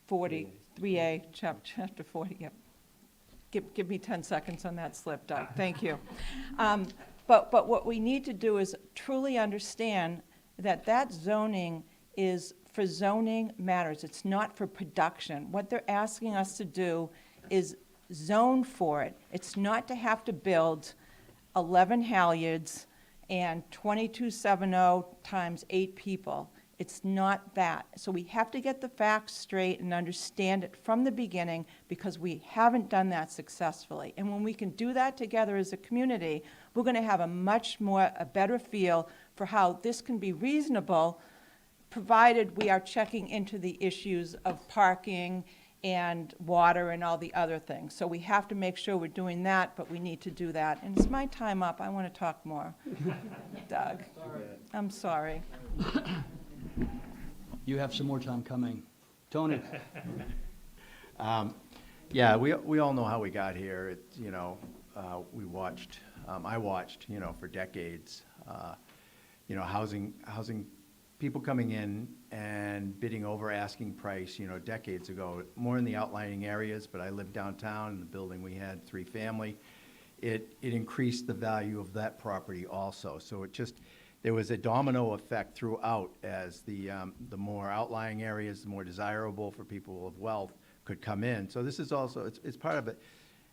40, 3A, Chapter 40, yep. Give me 10 seconds on that slip, Doug. Thank you. But what we need to do is truly understand that zoning is for zoning matters. It's not for production. What they're asking us to do is zone for it. It's not to have to build 11 halyards and 2270 times 8 people. It's not that. So we have to get the facts straight and understand it from the beginning, because we haven't done that successfully. And when we can do that together as a community, we're going to have a better feel for how this can be reasonable, provided we are checking into the issues of parking and water and all the other things. So we have to make sure we're doing that, but we need to do that. And it's my time up. I want to talk more. Doug, I'm sorry. You have some more time coming. Tony? Yeah, we all know how we got here. It, you know, we watched, I watched, you know, for decades, you know, housing people coming in and bidding over asking price, you know, decades ago, more in the outlying areas, but I lived downtown in the building we had, 3-family. It increased the value of that property also. So it just, there was a domino effect throughout as the more outlying areas, the more desirable for people of wealth could come in. So this is also, it's part of it,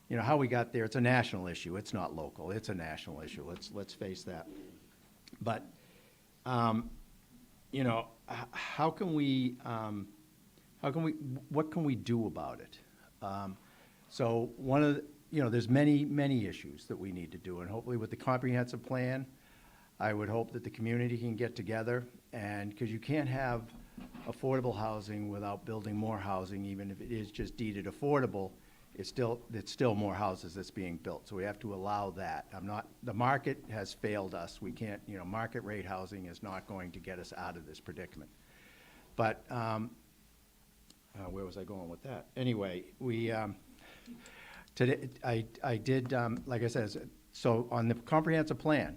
you know, how we got there. It's a national issue. It's not local. It's a national issue. Let's face that. But, you know, how can we, what can we do about it? So one of the, you know, there's many issues that we need to do, and hopefully with the comprehensive plan, I would hope that the community can get together, and, because you can't have affordable housing without building more housing, even if it is just deeded affordable, it's still more houses that's being built, so we have to allow that. The market has failed us. We can't, you know, market rate housing is not going to get us out of this predicament. But, where was I going with that? Anyway, today, I did, like I said, so on the comprehensive plan,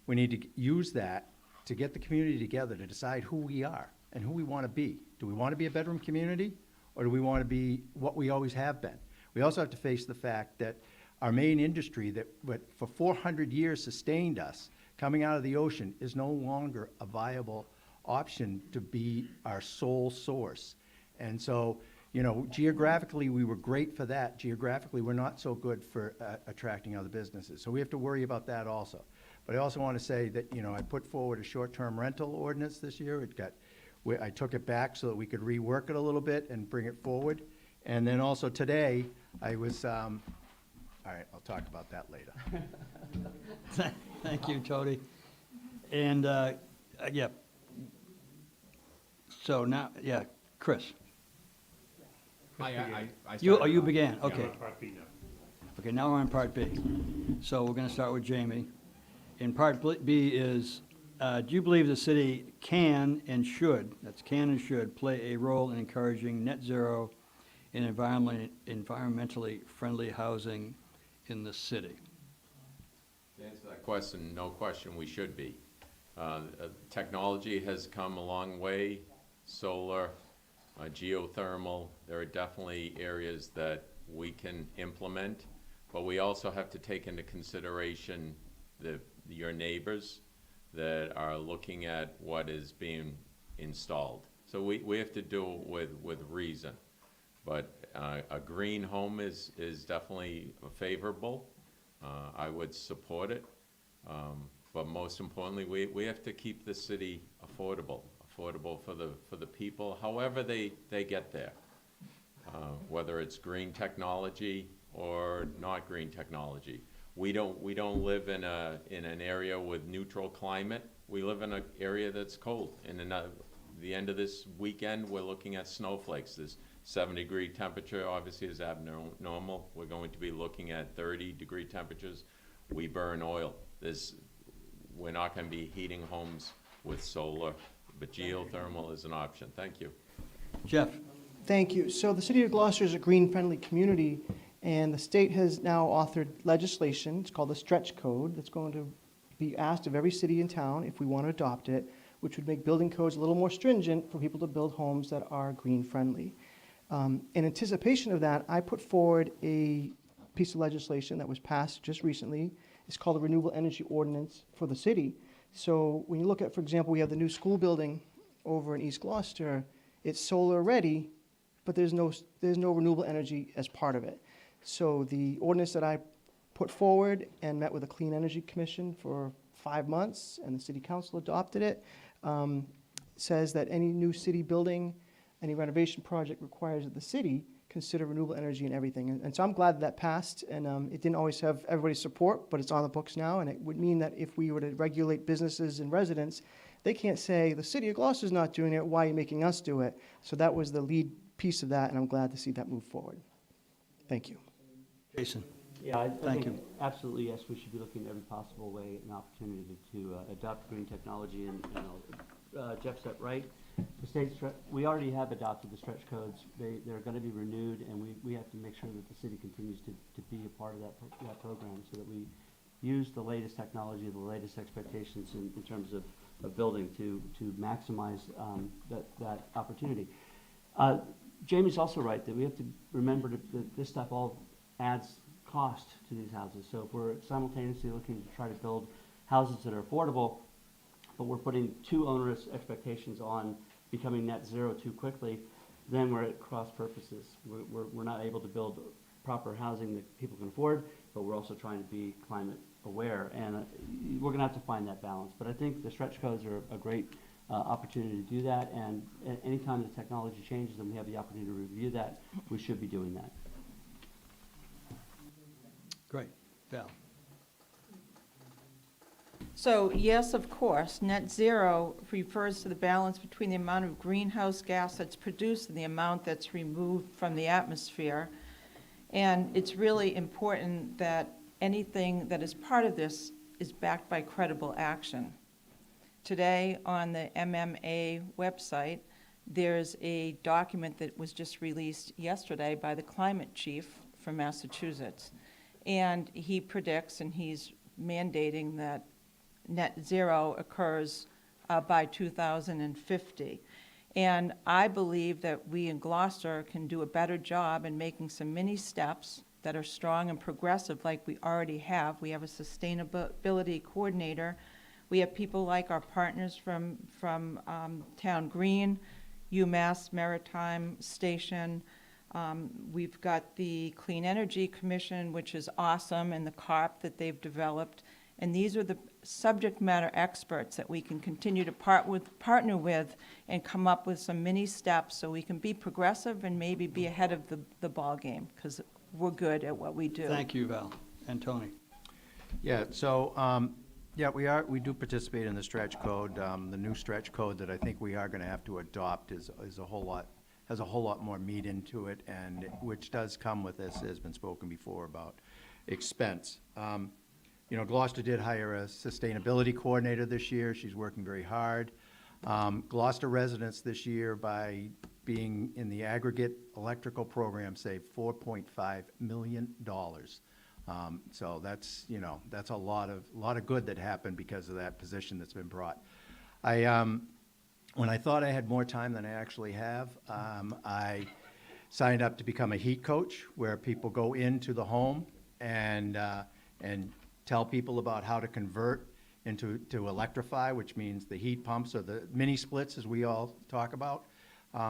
we need to use that to get the community together to decide who we are and who we want to be. Do we want to be a bedroom community, or do we want to be what we always have been? We also have to face the fact that our main industry that for 400 years sustained us coming out of the ocean is no longer a viable option to be our sole source. And so, you know, geographically, we were great for that. Geographically, we're not so good for attracting other businesses. So we have to worry about that also. But I also want to say that, you know, I put forward a short-term rental ordinance this year. I took it back so that we could rework it a little bit and bring it forward. And then also today, I was, all right, I'll talk about that later. Thank you, Tony. And, yeah. So now, yeah, Chris. I You started off. began, okay. Okay, now we're on Part B. So we're going to start with Jamie. And Part B is, do you believe the city can and should, that's can and should, play a role in encouraging net zero and environmentally friendly housing in the city? To answer that question, no question, we should be. Technology has come a long way, solar, geothermal, there are definitely areas that we can implement, but we also have to take into consideration your neighbors that are looking at what is being installed. So we have to do it with reason. But a green home is definitely favorable. I would support it. But most importantly, we have to keep the city affordable for the people, however they get there. Whether it's green technology or not green technology. We don't live in an area with neutral climate. We live in an area that's cold. And the end of this weekend, we're looking at snowflakes. This 70-degree temperature obviously is abnormal. We're going to be looking at 30-degree temperatures. We burn oil. We're not going to be heating homes with solar, but geothermal is an option. Thank you. Jeff? Thank you. So the city of Gloucester is a green-friendly community, and the state has now authored legislation, it's called the Stretch Code, that's going to be asked of every city and town if we want to adopt it, which would make building codes a little more stringent for people to build homes that are green-friendly. In anticipation of that, I put forward a piece of legislation that was passed just recently. It's called the Renewable Energy Ordinance for the city. So when you look at, for example, we have the new school building over in East Gloucester, it's solar ready, but there's no renewable energy as part of it. So the ordinance that I put forward and met with the Clean Energy Commission for 5 months, and the city council adopted it, says that any new city building, any renovation project requires that the city consider renewable energy and everything. And so I'm glad that passed, and it didn't always have everybody's support, but it's on the books now, and it would mean that if we were to regulate businesses and residents, they can't say, the city of Gloucester's not doing it, why are you making us do it? So that was the lead piece of that, and I'm glad to see that move forward. Thank you. Jason? Yeah, I Thank think you. absolutely, yes, we should be looking at every possible way and opportunity to adopt green technology, and Jeff said right. The state, we already have adopted the stretch codes. They're going to be renewed, and we have to make sure that the city continues to be a part of that program, so that we use the latest technology, the latest expectations in terms of building to maximize that opportunity. Jamie's also right that we have to remember that this stuff all adds cost to these houses. So if we're simultaneously looking to try to build houses that are affordable, but we're putting too onerous expectations on becoming net zero too quickly, then we're at cross purposes. We're not able to build proper housing that people can afford, but we're also trying to be climate aware, and we're going to have to find that balance. But I think the stretch codes are a great opportunity to do that, and anytime the technology changes and we have the opportunity to review that, we should be doing that. Great. Val? So, yes, of course, net zero refers to the balance between the amount of greenhouse gas that's produced and the amount that's removed from the atmosphere. And it's really important that anything that is part of this is backed by credible action. Today, on the MMA website, there's a document that was just released yesterday by the climate chief from Massachusetts. And he predicts, and he's mandating, that net zero occurs by 2050. And I believe that we in Gloucester can do a better job in making some mini steps that are strong and progressive like we already have. We have a sustainability coordinator. We have people like our partners from Town Green, UMass Maritime Station. We've got the Clean Energy Commission, which is awesome, and the CARP that they've developed. And these are the subject matter experts that we can continue to partner with and come up with some mini steps so we can be progressive and maybe be ahead of the ball game, because we're good at what we do. Thank you, Val. And Tony? Yeah, so, yeah, we do participate in the stretch code. The new stretch code that I think we are gonna have to adopt is a whole lot, has a whole lot more meat into it, and which does come with, as has been spoken before, about expense. You know, Gloucester did hire a sustainability coordinator this year. She's working very hard. Gloucester residents this year, by being in the aggregate electrical program, saved $4.5 million. So that's, you know, that's a lot of good that happened because of that position that's been brought. When I thought I had more time than I actually have, I signed up to become a heat coach, where people go into the home and tell people about how to convert to electrify, which means the heat pumps or the mini splits, as we all talk about.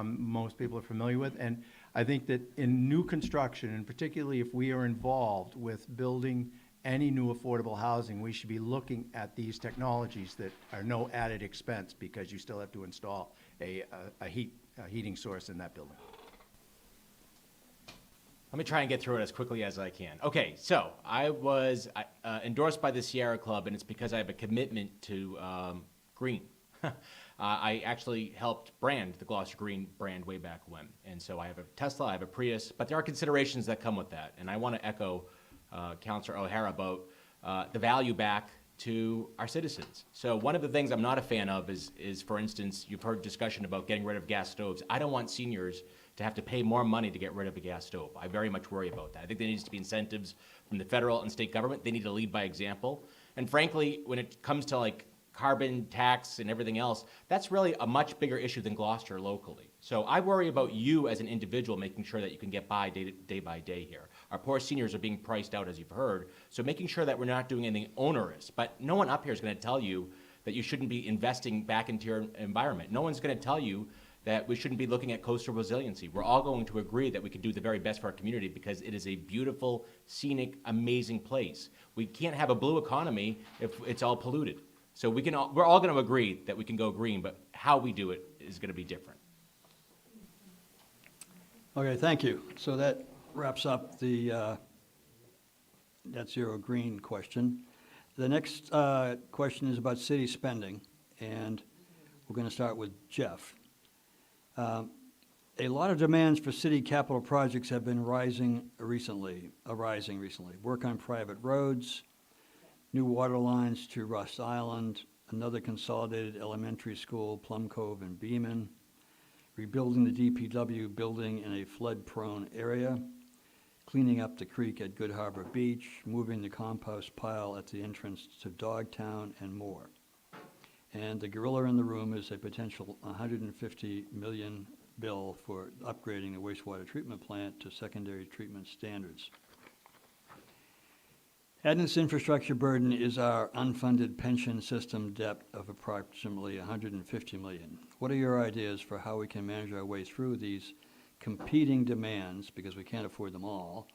Most people are familiar with. And I think that in new construction, and particularly if we are involved with building any new affordable housing, we should be looking at these technologies that are no added expense, because you still have to install a heating source in that building. Let me try and get through it as quickly as I can. Okay, so I was endorsed by the Sierra Club, and it's because I have a commitment to green. I actually helped brand the Gloucester Green brand way back when. And so I have a Tesla, I have a Prius, but there are considerations that come with that. And I want to echo Councilor O'Hara about the value back to our citizens. So one of the things I'm not a fan of is, for instance, you've heard discussion about getting rid of gas stoves. I don't want seniors to have to pay more money to get rid of a gas stove. I very much worry about that. I think there needs to be incentives from the federal and state government. They need to lead by example. And frankly, when it comes to like carbon tax and everything else, that's really a much bigger issue than Gloucester locally. So I worry about you as an individual making sure that you can get by day by day here. Our poor seniors are being priced out, as you've heard, so making sure that we're not doing anything onerous. But no one up here is going to tell you that you shouldn't be investing back into your environment. No one's going to tell you that we shouldn't be looking at coastal resiliency. We're all going to agree that we can do the very best for our community because it is a beautiful, scenic, amazing place. We can't have a blue economy if it's all polluted. So we're all going to agree that we can go green, but how we do it is going to be different. Okay, thank you. So that wraps up the net zero green question. The next question is about city spending, and we're going to start with Jeff. A lot of demands for city capital projects have been arising recently. Work on private roads, new water lines to Rust Island, another consolidated elementary school, Plum Cove and Beaman, rebuilding the DPW building in a flood-prone area, cleaning up the creek at Good Harbor Beach, moving the compost pile at the entrance to Dogtown, and more. And the gorilla in the room is a potential $150 million bill for upgrading the wastewater treatment plant to secondary treatment standards. Adding this infrastructure burden is our unfunded pension system debt of approximately $150 million. What are your ideas for how we can manage our way through these competing demands, because we can't afford them all,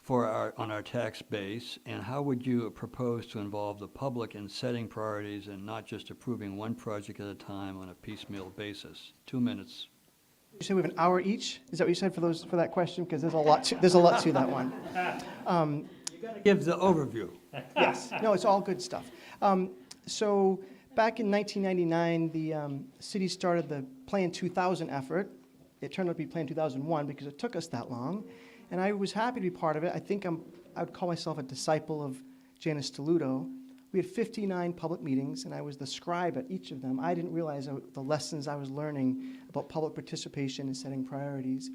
on our tax base, and how would you propose to involve the public in setting priorities and not just approving one project at a time on a piecemeal basis? 2 minutes. You said we have an hour each? Is that what you said for that question? Because there's a lot to that one. You got to give the overview. Yes, no, it's all good stuff. So back in 1999, the city started the Plan 2000 effort. It turned out to be Plan 2001 because it took us that long. And I was happy to be part of it. I think I would call myself a disciple of Janice Deludo. We had 59 public meetings, and I was the scribe at each of them. I didn't realize the lessons I was learning about public participation and setting priorities.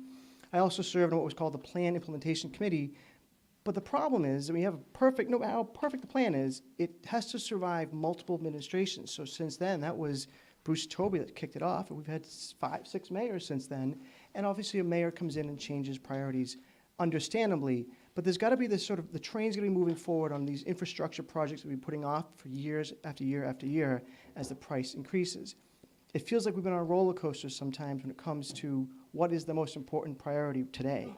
I also served on what was called the Plan Implementation Committee. But the problem is that we have no matter how perfect the plan is, it has to survive multiple administrations. So since then, that was Bruce Toby that kicked it off, and we've had 5, 6 mayors since then. And obviously a mayor comes in and changes priorities, understandably, but there's got to be this sort of, the train's going to be moving forward on these infrastructure projects that we've been putting off for years after year after year as the price increases. It feels like we've been on a roller coaster sometimes when it comes to what is the most important priority today.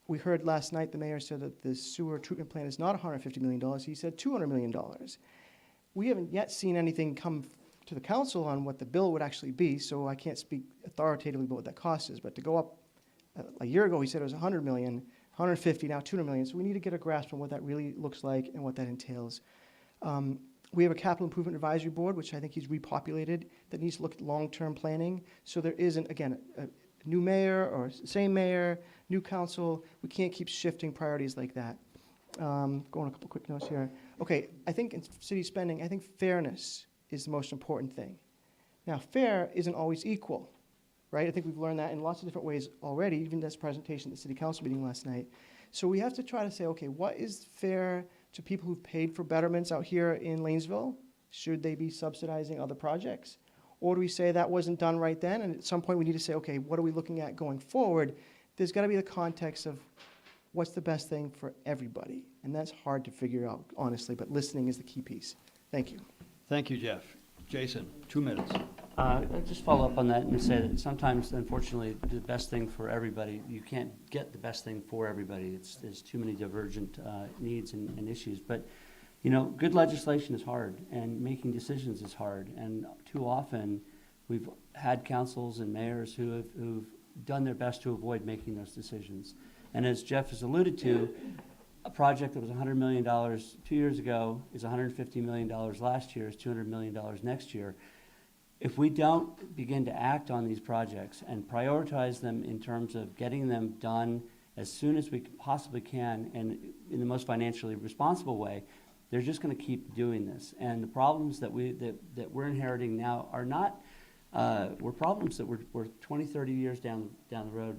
We heard last night the mayor said that the sewer treatment plant is not $150 million. He said $200 million. We haven't yet seen anything come to the council on what the bill would actually be, so I can't speak authoritatively about what that cost is. But to go up, a year ago he said it was $100 million, 150, now $200 million. So we need to get a grasp on what that really looks like and what that entails. We have a capital improvement advisory board, which I think he's repopulated, that needs to look at long-term planning. So there isn't, again, a new mayor or same mayor, new council. We can't keep shifting priorities like that. Going a couple quick notes here. Okay, I think in city spending, I think fairness is the most important thing. Now, fair isn't always equal, right? I think we've learned that in lots of different ways already, even this presentation at the city council meeting last night. So we have to try to say, okay, what is fair to people who've paid for betterments out here in Lanesville? Should they be subsidizing other projects? Or do we say that wasn't done right then, and at some point we need to say, okay, what are we looking at going forward? There's got to be the context of what's the best thing for everybody, and that's hard to figure out, honestly, but listening is the key piece. Thank you. Thank you, Jeff. Jason, 2 minutes. I'll just follow up on that and say that sometimes, unfortunately, the best thing for everybody, you can't get the best thing for everybody. There's too many divergent needs and issues. But, you know, good legislation is hard, and making decisions is hard. And too often, we've had councils and mayors who've done their best to avoid making those decisions. And as Jeff has alluded to, a project that was $100 million 2 years ago is $150 million last year, is $200 million next year. If we don't begin to act on these projects and prioritize them in terms of getting them done as soon as we possibly can and in the most financially responsible way, they're just going to keep doing this. And the problems that we're inheriting now are not were problems that were 20, 30 years down the road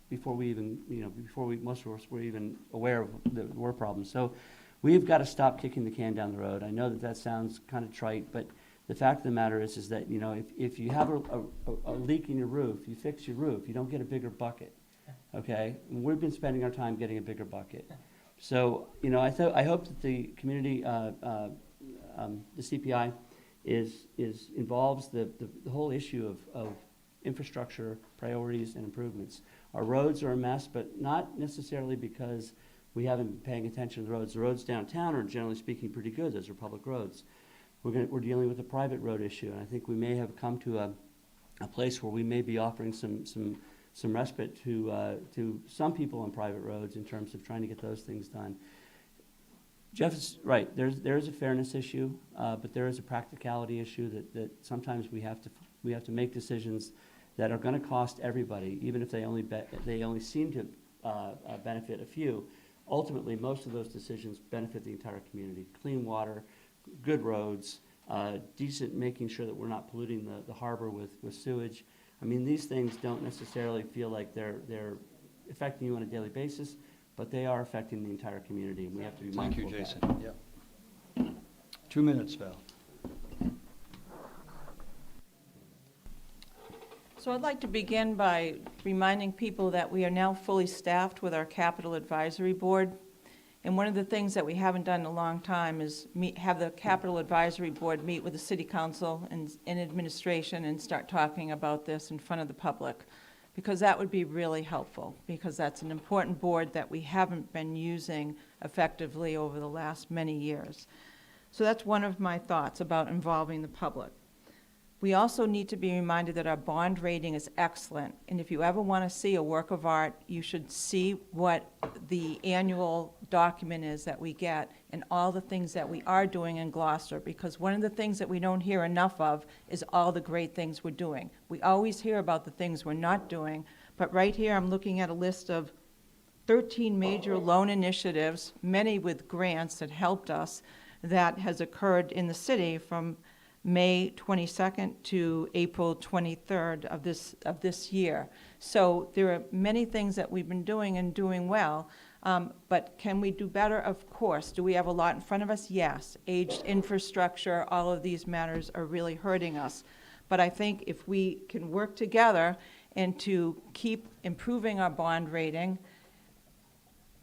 before we even, most of us were even aware of the war problems. So we've got to stop kicking the can down the road. I know that sounds kind of trite, but the fact of the matter is that, you know, if you have a leak in your roof, you fix your roof, you don't get a bigger bucket, okay? And we've been spending our time getting a bigger bucket. So, you know, I hope that the community, the CPI involves the whole issue of infrastructure priorities and improvements. Our roads are a mess, but not necessarily because we haven't been paying attention to the roads. The roads downtown are, generally speaking, pretty good. Those are public roads. We're dealing with a private road issue, and I think we may have come to a place where we may be offering some respite to some people on private roads in terms of trying to get those things done. Jeff is right. There is a fairness issue, but there is a practicality issue that sometimes we have to make decisions that are going to cost everybody, even if they only seem to benefit a few. Ultimately, most of those decisions benefit the entire community. Clean water, good roads, decent, making sure that we're not polluting the harbor with sewage. I mean, these things don't necessarily feel like they're affecting you on a daily basis, but they are affecting the entire community, and we have to be Thank mindful you, of that. Jason. Yeah. 2 minutes, Val. So I'd like to begin by reminding people that we are now fully staffed with our Capital Advisory Board. And one of the things that we haven't done in a long time is have the Capital Advisory Board meet with the City Council and administration and start talking about this in front of the public, because that would be really helpful, because that's an important board that we haven't been using effectively over the last many years. So that's one of my thoughts about involving the public. We also need to be reminded that our bond rating is excellent, and if you ever want to see a work of art, you should see what the annual document is that we get and all the things that we are doing in Gloucester, because one of the things that we don't hear enough of is all the great things we're doing. We always hear about the things we're not doing, but right here I'm looking at a list of 13 major loan initiatives, many with grants that helped us, that has occurred in the city from May 22nd to April 23rd of this year. So there are many things that we've been doing and doing well, but can we do better? Of course. Do we have a lot in front of us? Yes. Aged infrastructure, all of these matters are really hurting us. But I think if we can work together and to keep improving our bond rating,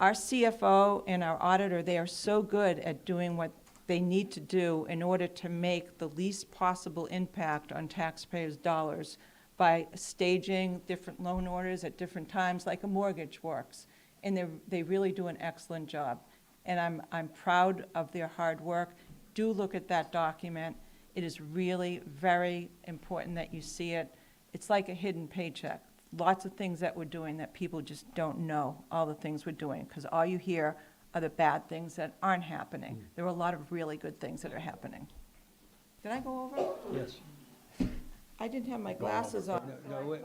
our CFO and our auditor, they are so good at doing what they need to do in order to make the least possible impact on taxpayers' dollars by staging different loan orders at different times, like a mortgage works. And they really do an excellent job. And I'm proud of their hard work. Do look at that document. It is really very important that you see it. It's like a hidden paycheck. Lots of things that we're doing that people just don't know, all the things we're doing, because all you hear are the bad things that aren't happening. There are a lot of really good things that are happening. Did I go over? Yes. I didn't have my glasses on. No, wait.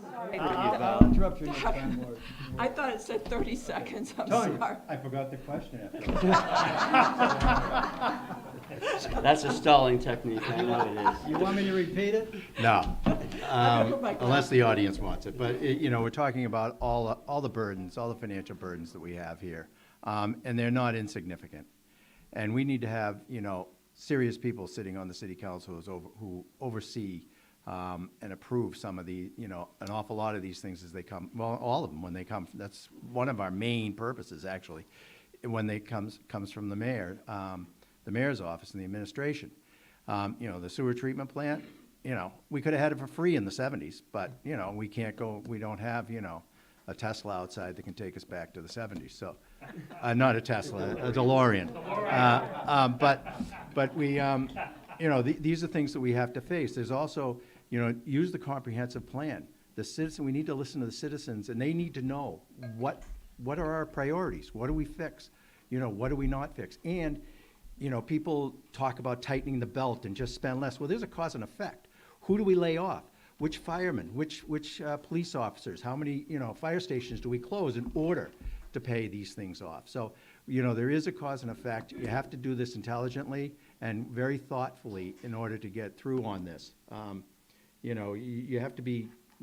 Sorry. I'll interrupt you next time. more- I thought it said 30 seconds, I'm Tony, sorry. I forgot the question after. That's a stalling technique, I know it is. You want me to repeat it? No, put my unless the audience wants it. But, we're talking about all the burdens, all the financial burdens that we have here. And they're not insignificant. And we need to have, serious people sitting on the city council who oversee and approve some of the, an awful lot of these things as they come, well, all of them when they come. That's one of our main purposes, actually, when they comes from the mayor, the mayor's office and the administration. The sewer treatment plant, we could have had it for free in the 70s, but, we can't go, we don't have, a Tesla outside that can take us back to the 70s. So, not a Tesla, a DeLorean. But we, these are things that we have to face. There's also, use the comprehensive plan. We need to listen to the citizens, and they need to know what are our priorities? What do we fix? What do we not fix? And, people talk about tightening the belt and just spend less. Well, there's a cause and effect. Who do we lay off? Which firemen, which police officers, how many, fire stations do we close in order to pay these things off? So, there is a cause and effect. You have to do this intelligently and very thoughtfully in order to get through on this. You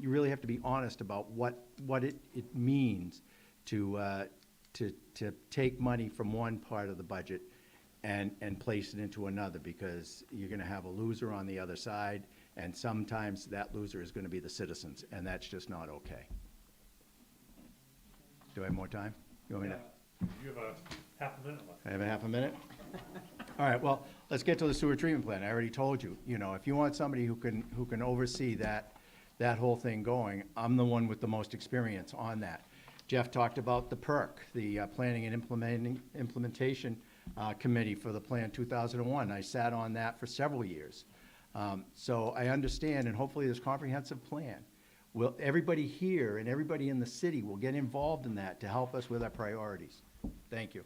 really have to be honest about what it means to take money from one part of the budget and place it into another, because you're gonna have a loser on the other side. And sometimes that loser is going to be the citizens, and that's just not okay. Do I have more time? You want me to? You have a half a minute left. I have a half a minute? All right, well, let's get to the sewer treatment plant. I already told you, if you want somebody who can oversee that whole thing going, I'm the one with the most experience on that. Jeff talked about the PERC, the Planning and Implementation Committee for the Plan 2001. I sat on that for several years. So I understand, and hopefully this comprehensive plan, everybody here and everybody in the city will get involved in that to help us with our priorities. Thank you.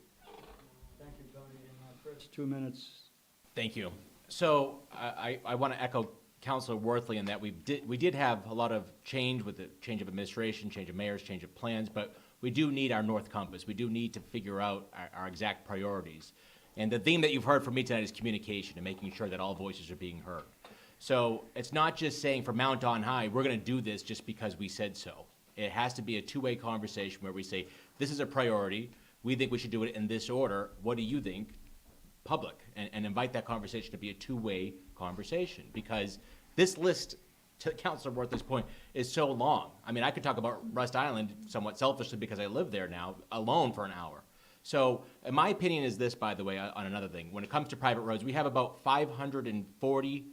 Thank you, Tony. And Chris, 2 minutes. Thank you. So I want to echo Councilor Worthley in that we did have a lot of change with the change of administration, change of mayors, change of plans, but we do need our North Compass. We do need to figure out our exact priorities. And the theme that you've heard from me tonight is communication and making sure that all voices are being heard. So it's not just saying from Mount on high, we're going to do this just because we said so. It has to be a two-way conversation where we say, this is a priority. We think we should do it in this order. What do you think? Public. And invite that conversation to be a two-way conversation. Because this list, to Councilor Worthley's point, is so long. I mean, I could talk about Rust Island somewhat selfishly because I live there now, alone for an hour. So my opinion is this, by the way, on another thing. When it comes to private roads, we have about 540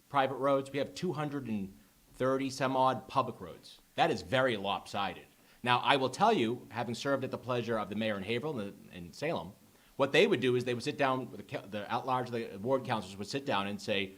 private roads. We have 230 some odd public roads. That is very lopsided. Now, I will tell you, having served at the pleasure of the mayor in Haverhill and Salem, what they would do is they would sit down, the at-large, the ward councilors would sit down and say,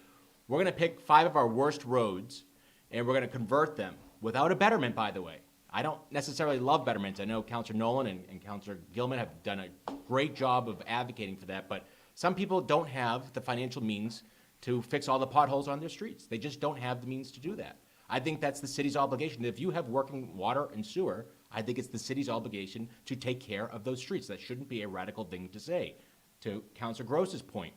we're going to pick 5 of our worst roads, and we're going to convert them without a betterment, by the way. I don't necessarily love betterments. I know Councilor Nolan and Councilor Gilman have done a great job of advocating for that, but some people don't have the financial means to fix all the potholes on their streets. They just don't have the means to do that. I think that's the city's obligation. If you have working water and sewer, I think it's the city's obligation to take care of those streets. That shouldn't be a radical thing to say. To Councilor Gross's point,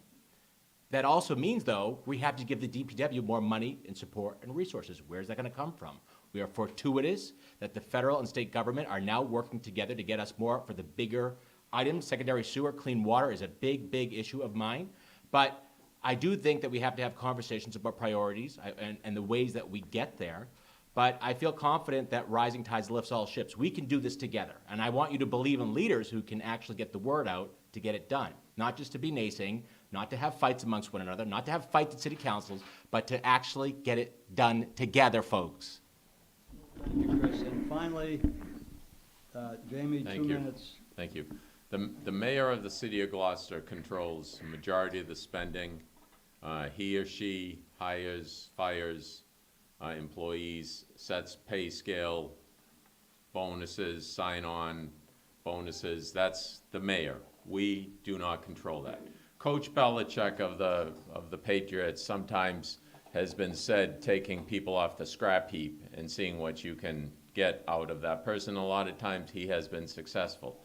that also means, though, we have to give the DPW more money and support and resources. Where's that going to come from? We are fortuitous that the federal and state government are now working together to get us more for the bigger items. Secondary sewer, clean water is a big, big issue of mine. But I do think that we have to have conversations about priorities and the ways that we get there. But I feel confident that rising tides lifts all ships. We can do this together. And I want you to believe in leaders who can actually get the word out to get it done. Not just to be naysaying, not to have fights amongst one another, not to have fights at city councils, but to actually get it done together, folks. Thank you, Chris. And finally, Jamie, Thank 2 you. minutes. Thank you. The mayor of the city of Gloucester controls the majority of the spending. He or she hires, fires employees, sets pay scale, bonuses, sign-on bonuses. That's the mayor. We do not control that. Coach Belichick of the Patriots sometimes has been said taking people off the scrap heap and seeing what you can get out of that person. A lot of times he has been successful.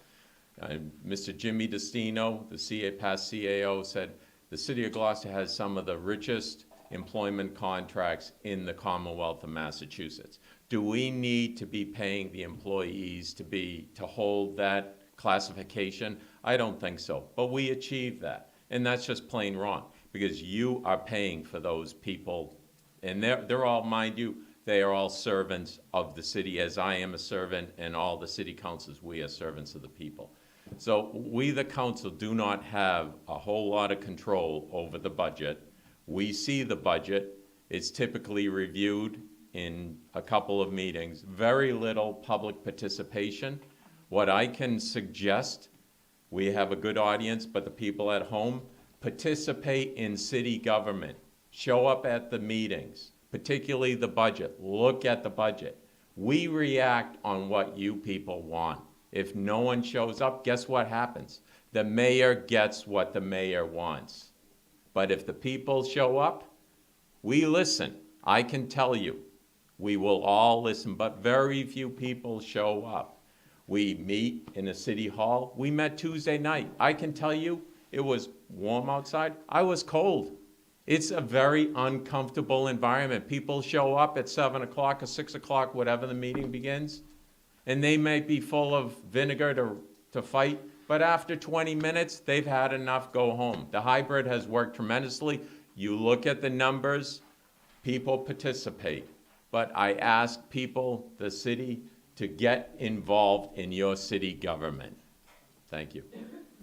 Mr. Jimmy Destino, the past CAO, said the city of Gloucester has some of the richest employment contracts in the Commonwealth of Massachusetts. Do we need to be paying the employees to hold that classification? I don't think so, but we achieved that. And that's just plain wrong, because you are paying for those people, and they're all, mind you, they are all servants of the city, as I am a servant, and all the city councils, we are servants of the people. So we, the council, do not have a whole lot of control over the budget. We see the budget. It's typically reviewed in a couple of meetings. Very little public participation. What I can suggest, we have a good audience, but the people at home, participate in city government. Show up at the meetings, particularly the budget. Look at the budget. We react on what you people want. If no one shows up, guess what happens? The mayor gets what the mayor wants. But if the people show up, we listen. I can tell you, we will all listen, but very few people show up. We meet in a city hall. We met Tuesday night. I can tell you, it was warm outside. I was cold. It's a very uncomfortable environment. People show up at 7 o'clock or 6 o'clock, whatever the meeting begins, and they may be full of vinegar to fight, but after 20 minutes, they've had enough, go home. The hybrid has worked tremendously. You look at the numbers, people participate. But I ask people, the city, to get involved in your city government. Thank you.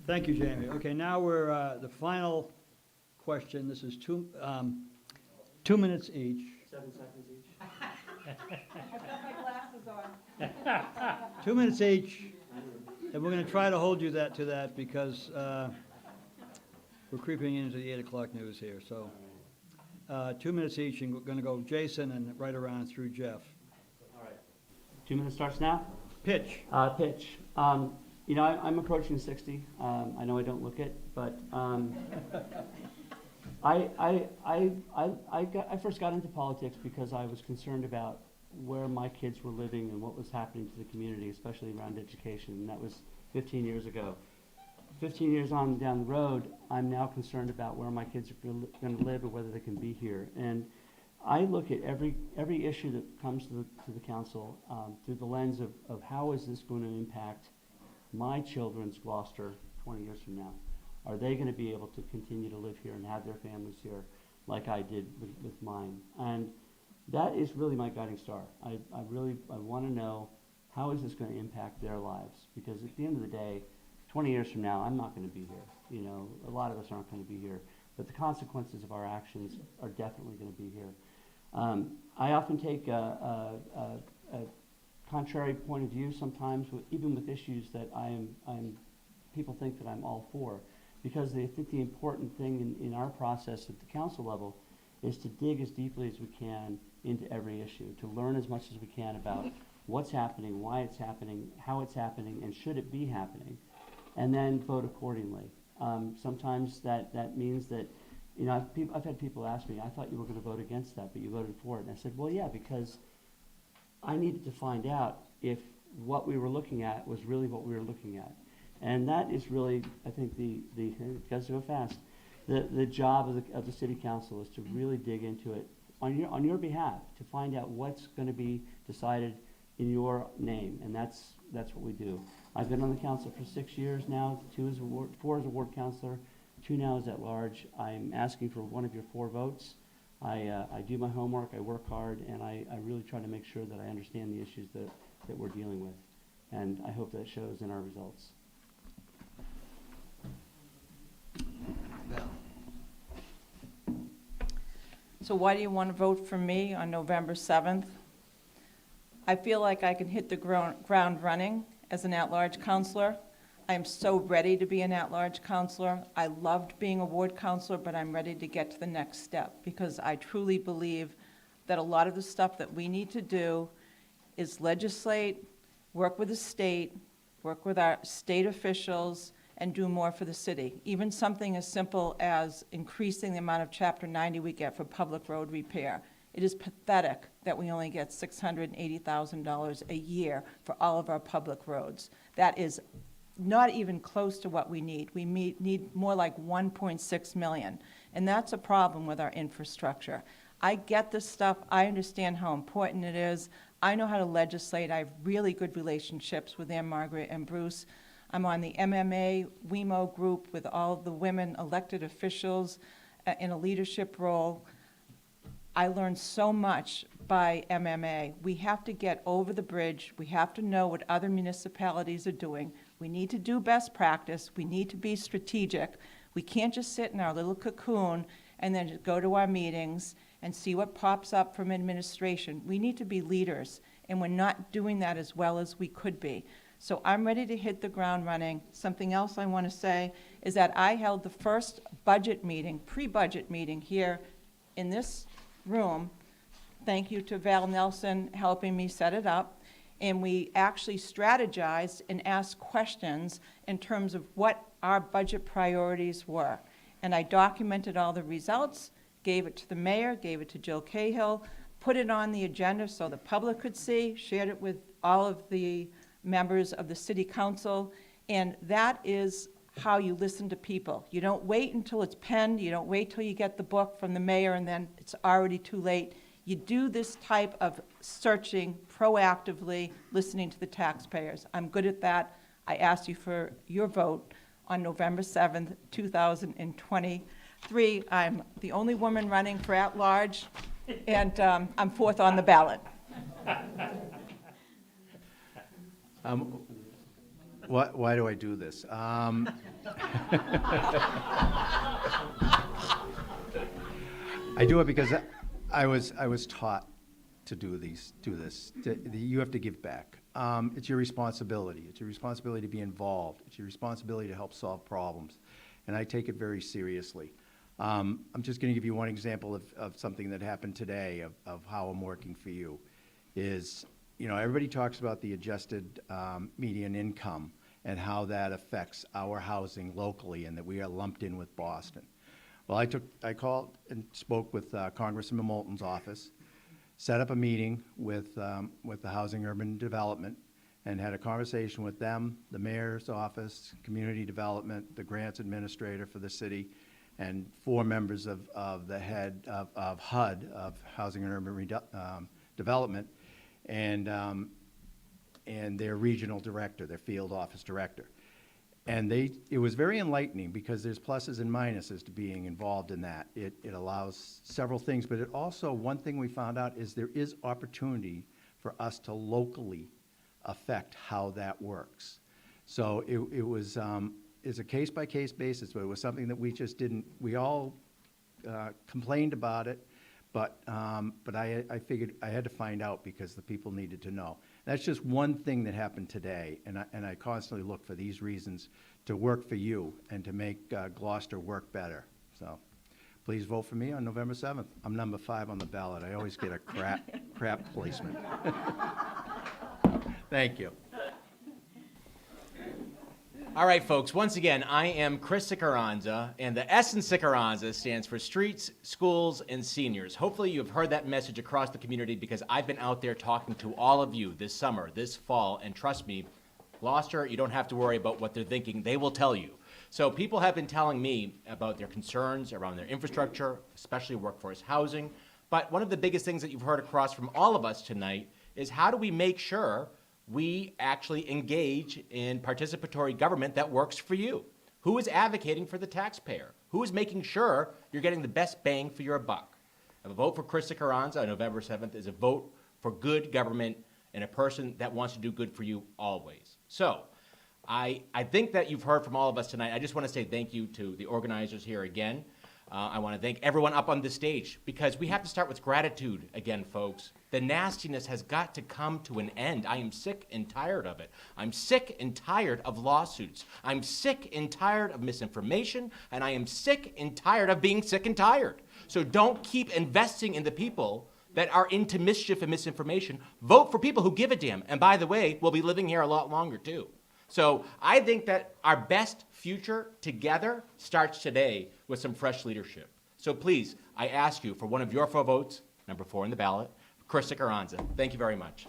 Thank you, Jamie. Okay, now we're, the final question. This is 2 minutes each. 7 seconds each. I put my glasses on. 2 minutes each, and we're going to try to hold you to that because we're creeping into the 8 o'clock news here. So 2 minutes each, and we're going to go Jason and right around through Jeff. All right. 2 minutes starts now? Pitch. Pitch. You know, I'm approaching 60. I know I don't look it, but I first got into politics because I was concerned about where my kids were living and what was happening to the community, especially around education, and that was 15 years ago. 15 years on down the road, I'm now concerned about where my kids are going to live and whether they can be here. And I look at every issue that comes to the council through the lens of how is this going to impact my children's Gloucester 20 years from now? Are they going to be able to continue to live here and have their families here like I did with mine? And that is really my guiding star. I want to know, how is this going to impact their lives? Because at the end of the day, 20 years from now, I'm not going to be here. You know, a lot of us aren't going to be here. But the consequences of our actions are definitely going to be here. I often take a contrary point of view sometimes, even with issues that people think that I'm all for, because they think the important thing in our process at the council level is to dig as deeply as we can into every issue, to learn as much as we can about what's happening, why it's happening, how it's happening, and should it be happening, and then vote accordingly. Sometimes that means that, you know, I've had people ask me, I thought you were going to vote against that, but you voted for it. And I said, well, yeah, because I needed to find out if what we were looking at was really what we were looking at. And that is really, I think, it goes so fast, the job of the city council is to really dig into it on your behalf, to find out what's going to be decided in your name, and that's what we do. I've been on the council for 6 years now, 4 as a ward councilor, 2 now as at large. I'm asking for one of your 4 votes. I do my homework, I work hard, and I really try to make sure that I understand the issues that we're dealing with. And I hope that shows in our results. So why do you want to vote for me on November 7th? I feel like I can hit the ground running as an at-large counselor. I am so ready to be an at-large counselor. I loved being a ward counselor, but I'm ready to get to the next step because I truly believe that a lot of the stuff that we need to do is legislate, work with the state, work with our state officials, and do more for the city. Even something as simple as increasing the amount of Chapter 90 we get for public road repair. It is pathetic that we only get $680,000 a year for all of our public roads. That is not even close to what we need. We need more like 1.6 million. And that's a problem with our infrastructure. I get this stuff. I understand how important it is. I know how to legislate. I have really good relationships with Ann Margaret and Bruce. I'm on the MMA WEMO group with all the women elected officials in a leadership role. I learned so much by MMA. We have to get over the bridge. We have to know what other municipalities are doing. We need to do best practice. We need to be strategic. We can't just sit in our little cocoon and then just go to our meetings and see what pops up from administration. We need to be leaders, and we're not doing that as well as we could be. So I'm ready to hit the ground running. Something else I want to say is that I held the first budget meeting, pre-budget meeting here in this room. Thank you to Val Nelson helping me set it up. And we actually strategized and asked questions in terms of what our budget priorities were. And I documented all the results, gave it to the mayor, gave it to Jill Cahill, put it on the agenda so the public could see, shared it with all of the members of the city council, and that is how you listen to people. You don't wait until it's penned, you don't wait till you get the book from the mayor and then it's already too late. You do this type of searching proactively, listening to the taxpayers. I'm good at that. I ask you for your vote on November 7th, 2023. I'm the only woman running for at-large, and I'm 4th on the ballot. Why do I do this? I do it because I was taught to do this. You have to give back. It's your responsibility. It's your responsibility to be involved. It's your responsibility to help solve problems, and I take it very seriously. I'm just going to give you one example of something that happened today of how I'm working for you. You know, everybody talks about the adjusted median income and how that affects our housing locally and that we are lumped in with Boston. Well, I called and spoke with Congressman Moulton's office, set up a meeting with the Housing Urban Development, and had a conversation with them, the mayor's office, community development, the grants administrator for the city, and 4 members of the head of HUD, of Housing and Urban Development, and their regional director, their field office director. And it was very enlightening because there's pluses and minuses to being involved in that. It allows several things, but it also, one thing we found out is there is opportunity for us to locally affect how that works. So it was, it's a case-by-case basis, but it was something that we just didn't, we all complained about it, but I figured I had to find out because the people needed to know. That's just one thing that happened today, and I constantly look for these reasons to work for you and to make Gloucester work better. So please vote for me on November 7th. I'm number 5 on the ballot. I always get a crap placement. Thank you. All right, folks, once again, I am Chris Sikaranza, and the S in Sikaranza stands for Streets, Schools, and Seniors. Hopefully you've heard that message across the community because I've been out there talking to all of you this summer, this fall, and trust me, Gloucester, you don't have to worry about what they're thinking. They will tell you. So people have been telling me about their concerns around their infrastructure, especially workforce housing. But one of the biggest things that you've heard across from all of us tonight is how do we make sure we actually engage in participatory government that works for you? Who is advocating for the taxpayer? Who is making sure you're getting the best bang for your buck? A vote for Chris Sikaranza on November 7th is a vote for good government and a person that wants to do good for you always. So I think that you've heard from all of us tonight. I just want to say thank you to the organizers here again. I want to thank everyone up on the stage because we have to start with gratitude again, folks. The nastiness has got to come to an end. I am sick and tired of it. I'm sick and tired of lawsuits. I'm sick and tired of misinformation, and I am sick and tired of being sick and tired. So don't keep investing in the people that are into mischief and misinformation. Vote for people who give a damn. And by the way, we'll be living here a lot longer too. So I think that our best future together starts today with some fresh leadership. So please, I ask you for one of your 4 votes, number 4 in the ballot, Chris Sikaranza. Thank you very much.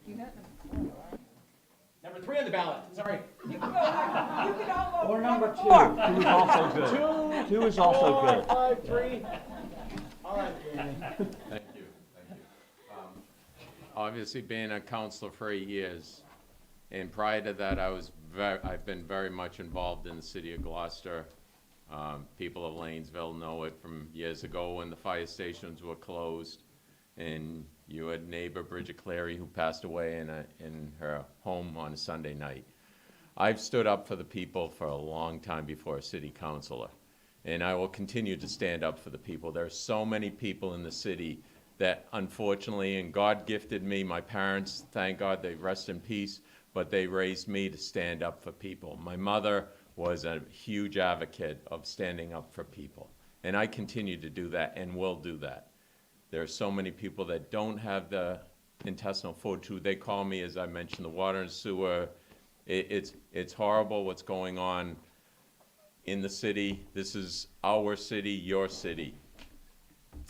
Number 3 on the ballot. Sorry. Or number 2. 2 is also good. 2 is also good. 5, 3. All right. Thank you, thank you. Obviously, being a counselor for 8 years, and prior to that, I've been very much involved in the city of Gloucester. People of Lanesville know it from years ago when the fire stations were closed, and you had neighbor Bridget Clary who passed away in her home on a Sunday night. I've stood up for the people for a long time before a city councilor, and I will continue to stand up for the people. There are so many people in the city that unfortunately, and God gifted me, my parents, thank God, they rest in peace, but they raised me to stand up for people. My mother was a huge advocate of standing up for people, and I continue to do that and will do that. There are so many people that don't have the intestinal fortitude. They call me, as I mentioned, the water and sewer. It's horrible what's going on in the city. This is our city, your city.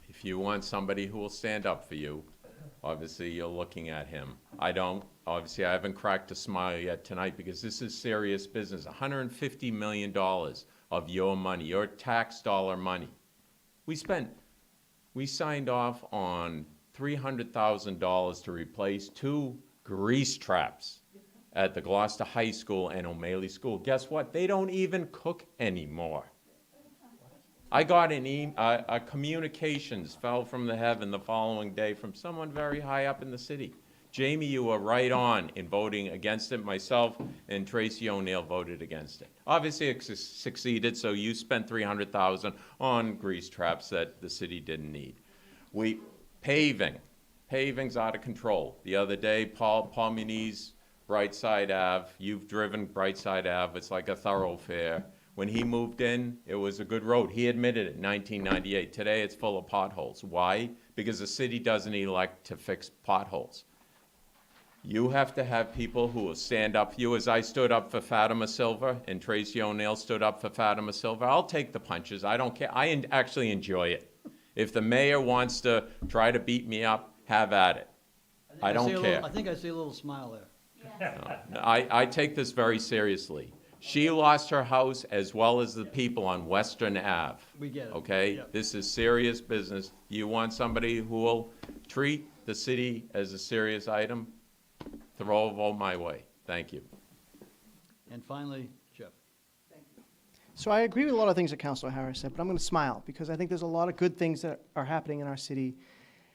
If you want somebody who will stand up for you, obviously you're looking at him. I don't. Obviously, I haven't cracked a smile yet tonight because this is serious business. $150 million of your money, your tax dollar money. We signed off on $300,000 to replace 2 grease traps at the Gloucester High School and O'Malley School. Guess what? They don't even cook anymore. I got a communications fell from the heaven the following day from someone very high up in the city. Jamie, you were right on in voting against it. Myself and Tracy O'Neill voted against it. Obviously, it succeeded, so you spent $300,000 on grease traps that the city didn't need. Paving's out of control. The other day, Paul Muniz, Brightside Ave, you've driven Brightside Ave, it's like a thoroughfare. When he moved in, it was a good road. He admitted it in 1998. Today, it's full of potholes. Why? Because the city doesn't elect to fix potholes. You have to have people who will stand up for you, as I stood up for Fatima Silva and Tracy O'Neill stood up for Fatima Silva. I'll take the punches. I don't care. Actually enjoy it. If the mayor wants to try to beat me up, have at it. I don't care. I think I see a little smile there. I take this very seriously. She lost her house as well as the people on Western Ave. We get it. Okay? Yep. This is serious business. You want somebody who will treat the city as a serious item? Throw a vote my way. Thank you. And finally, Jeff. So I agree with a lot of things that Councilor Harris said, but I'm going to smile because I think there's a lot of good things that are happening in our city.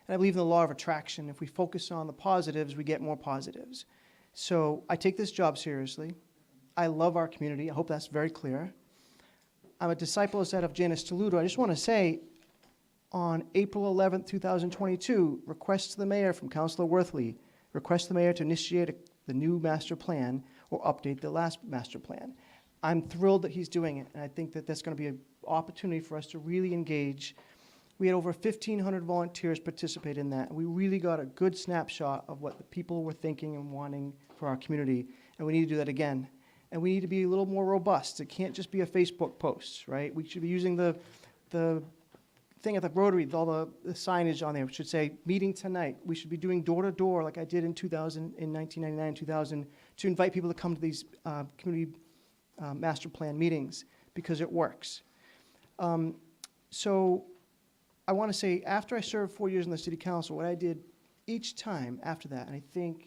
And I believe in the law of attraction. If we focus on the positives, we get more positives. So I take this job seriously. I love our community. I hope that's very clear. I'm a disciple, as said, of Janice Toludo. I just want to say, on April 11th, 2022, request to the mayor from Councilor Worthley, request the mayor to initiate the new master plan or update the last master plan. I'm thrilled that he's doing it, and I think that that's going to be an opportunity for us to really engage. We had over 1,500 volunteers participate in that, and we really got a good snapshot of what the people were thinking and wanting for our community, and we need to do that again. And we need to be a little more robust. It can't just be a Facebook post, right? We should be using the thing at the Rotary, with all the signage on there, which should say, meeting tonight. We should be doing door-to-door like I did in 1999, 2000, to invite people to come to these community master plan meetings, because it works. So I want to say, after I served 4 years in the city council, what I did each time after that, and I think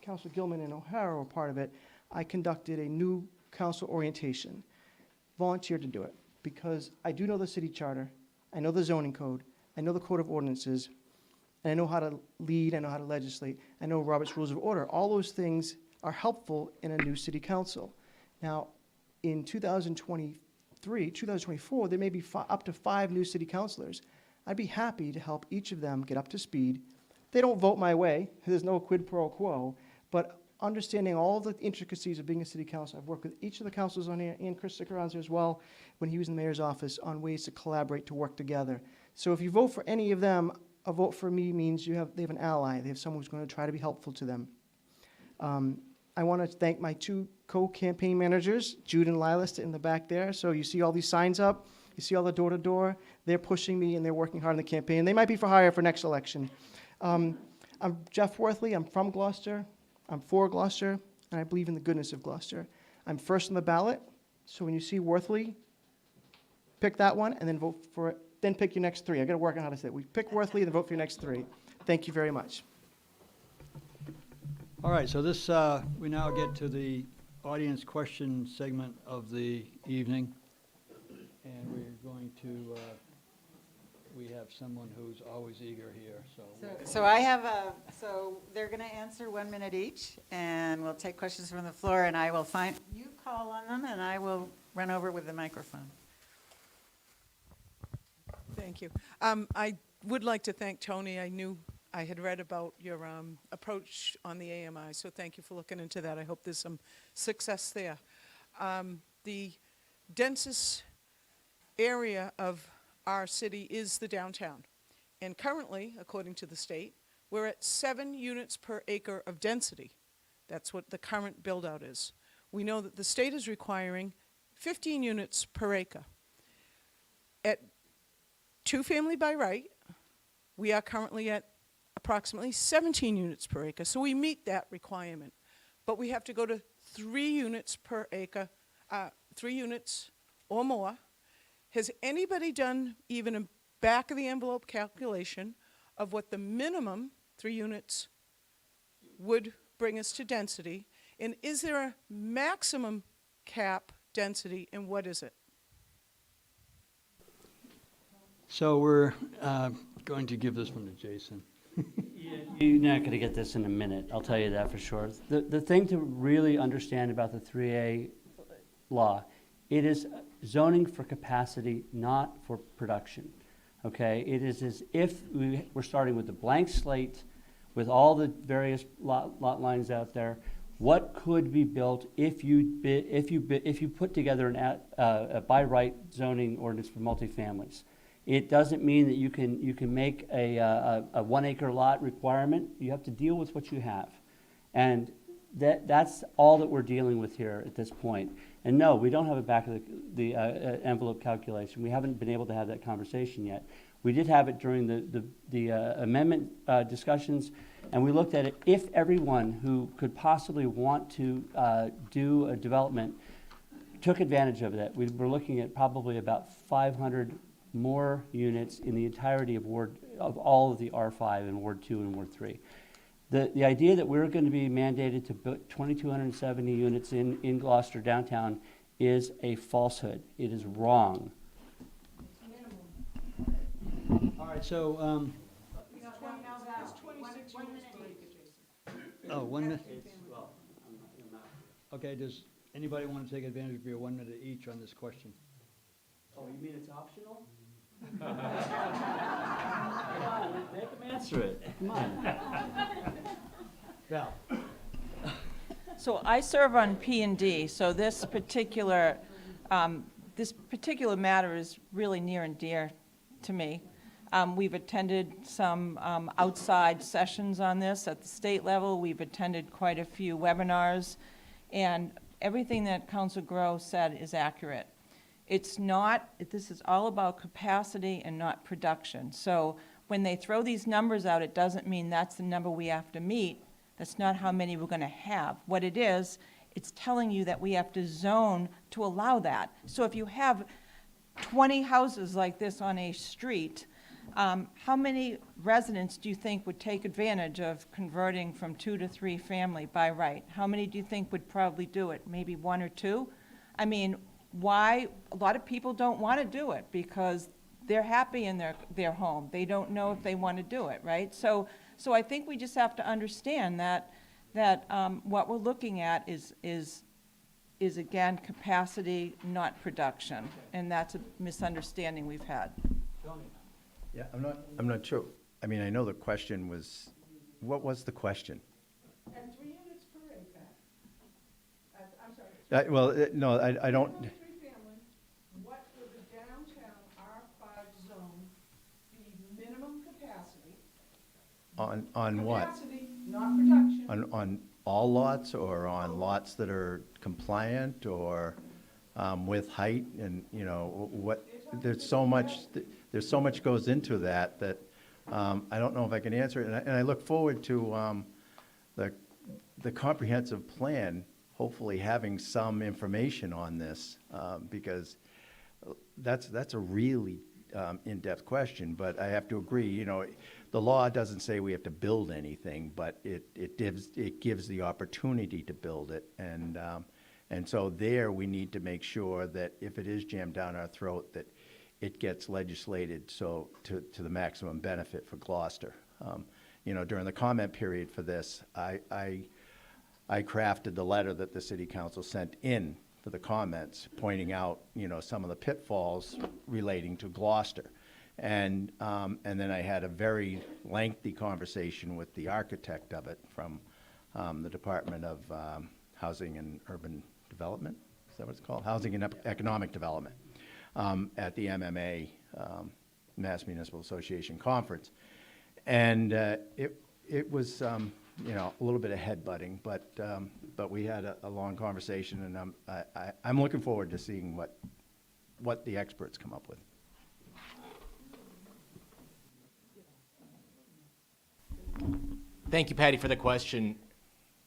Councilor Gilman and O'Hara were part of it, I conducted a new council orientation, volunteered to do it, because I do know the city charter, I know the zoning code, I know the code of ordinances, and I know how to lead, I know how to legislate, I know Robert's Rules of Order. All those things are helpful in a new city council. Now, in 2024, there may be up to 5 new city councilors. I'd be happy to help each of them get up to speed. They don't vote my way, there's no quid pro quo, but understanding all the intricacies of being a city council. I've worked with each of the councilors on here, and Chris Sikaranza as well, when he was in the mayor's office, on ways to collaborate, to work together. So if you vote for any of them, a vote for me means they have an ally. They have someone who's going to try to be helpful to them. I want to thank my 2 co-campaign managers, Jude and Lilas, in the back there. So you see all these signs up, you see all the door-to-door. They're pushing me, and they're working hard in the campaign. They might be for hire for next election. I'm Jeff Worthley. I'm from Gloucester. I'm for Gloucester, and I believe in the goodness of Gloucester. I'm first on the ballot, so when you see Worthley, pick that one and then vote for it. Then pick your next 3. I got to work on how to say it. We pick Worthley and then vote for your next 3. Thank you very much. All right, so this, we now get to the audience question segment of the evening. And we're going to, we have someone who's always eager here, so. So I have so they're going to answer 1 minute each, and we'll take questions from the floor, and I will you call on them, and I will run over with the microphone. Thank you. I would like to thank Tony. I knew I had read about your approach on the AMI, so thank you for looking into that. I hope there's some success there. The densest area of our city is the downtown. And currently, according to the state, we're at 7 units per acre of density. That's what the current build-out is. We know that the state is requiring 15 units per acre. At 2-family by right, we are currently at approximately 17 units per acre. So we meet that requirement. But we have to go to 3 units per acre, 3 units or more. Has anybody done even a back-of-the-envelope calculation of what the minimum 3 units would bring us to density? And is there a maximum cap density, and what is it? So we're going to give this one to Jason. You're not going to get this in a minute, I'll tell you that for sure. The thing to really understand about the 3A law, it is zoning for capacity, not for production, okay? It is as if we're starting with a blank slate with all the various lot lines out there. What could be built if you put together a by right zoning ordinance for multifamilies? It doesn't mean that you can make a 1 acre lot requirement. You have to deal with what you have. And that's all that we're dealing with here at this point. And no, we don't have a back of the envelope calculation. We haven't been able to have that conversation yet. We did have it during the amendment discussions, and we looked at it. If everyone who could possibly want to do a development took advantage of that, we were looking at probably about 500 more units in the entirety of all of the R5 and Ward 2 and Ward 3. The idea that we're going to be mandated to put 2,270 units in Gloucester downtown is a falsehood. It is wrong. All right, so, oh, 1 minute? Okay, does anybody want to take advantage of your 1 minute each on this question? Oh, you mean it's optional? Come on, make them answer it. Come on. Val? So I serve on P&D, so this particular matter is really near and dear to me. We've attended some outside sessions on this at the state level. We've attended quite a few webinars, and everything that Councilor Groh said is accurate. It's not, this is all about capacity and not production. So when they throw these numbers out, it doesn't mean that's the number we have to meet. That's not how many we're going to have. What it is, it's telling you that we have to zone to allow that. So if you have 20 houses like this on a street, how many residents do you think would take advantage of converting from 2 to 3 family by right? How many do you think would probably do it? Maybe 1 or 2? I mean, why? A lot of people don't want to do it because they're happy in their home. They don't know if they want to do it, right? So I think we just have to understand that what we're looking at is again capacity, not production, and that's a misunderstanding we've had. Yeah, I'm not sure. I mean, I know the question was, what was the question? At 3 units per acre, I'm sorry. Well, no, I don't. Family, what would the downtown R5 zone be minimum capacity? On what? Capacity, not production. On all lots or on lots that are compliant or with height and, you know, what, there's so much goes into that I don't know if I can answer it. And I look forward to the comprehensive plan, hopefully having some information on this, because that's a really in-depth question. But I have to agree, you know, the law doesn't say we have to build anything, but it gives the opportunity to build it. And so there we need to make sure that if it is jammed down our throat, that it gets legislated so to the maximum benefit for Gloucester. You know, during the comment period for this, I crafted the letter that the city council sent in for the comments, pointing out, you know, some of the pitfalls relating to Gloucester. And then I had a very lengthy conversation with the architect of it from the Department of Housing and Urban Development. Is that what it's called? Housing and Economic Development at the MMA, Mass Municipal Association Conference. And it was, you know, a little bit of headbutting, but we had a long conversation, and I'm looking forward to seeing what the experts come up with. Thank you, Patty, for the question.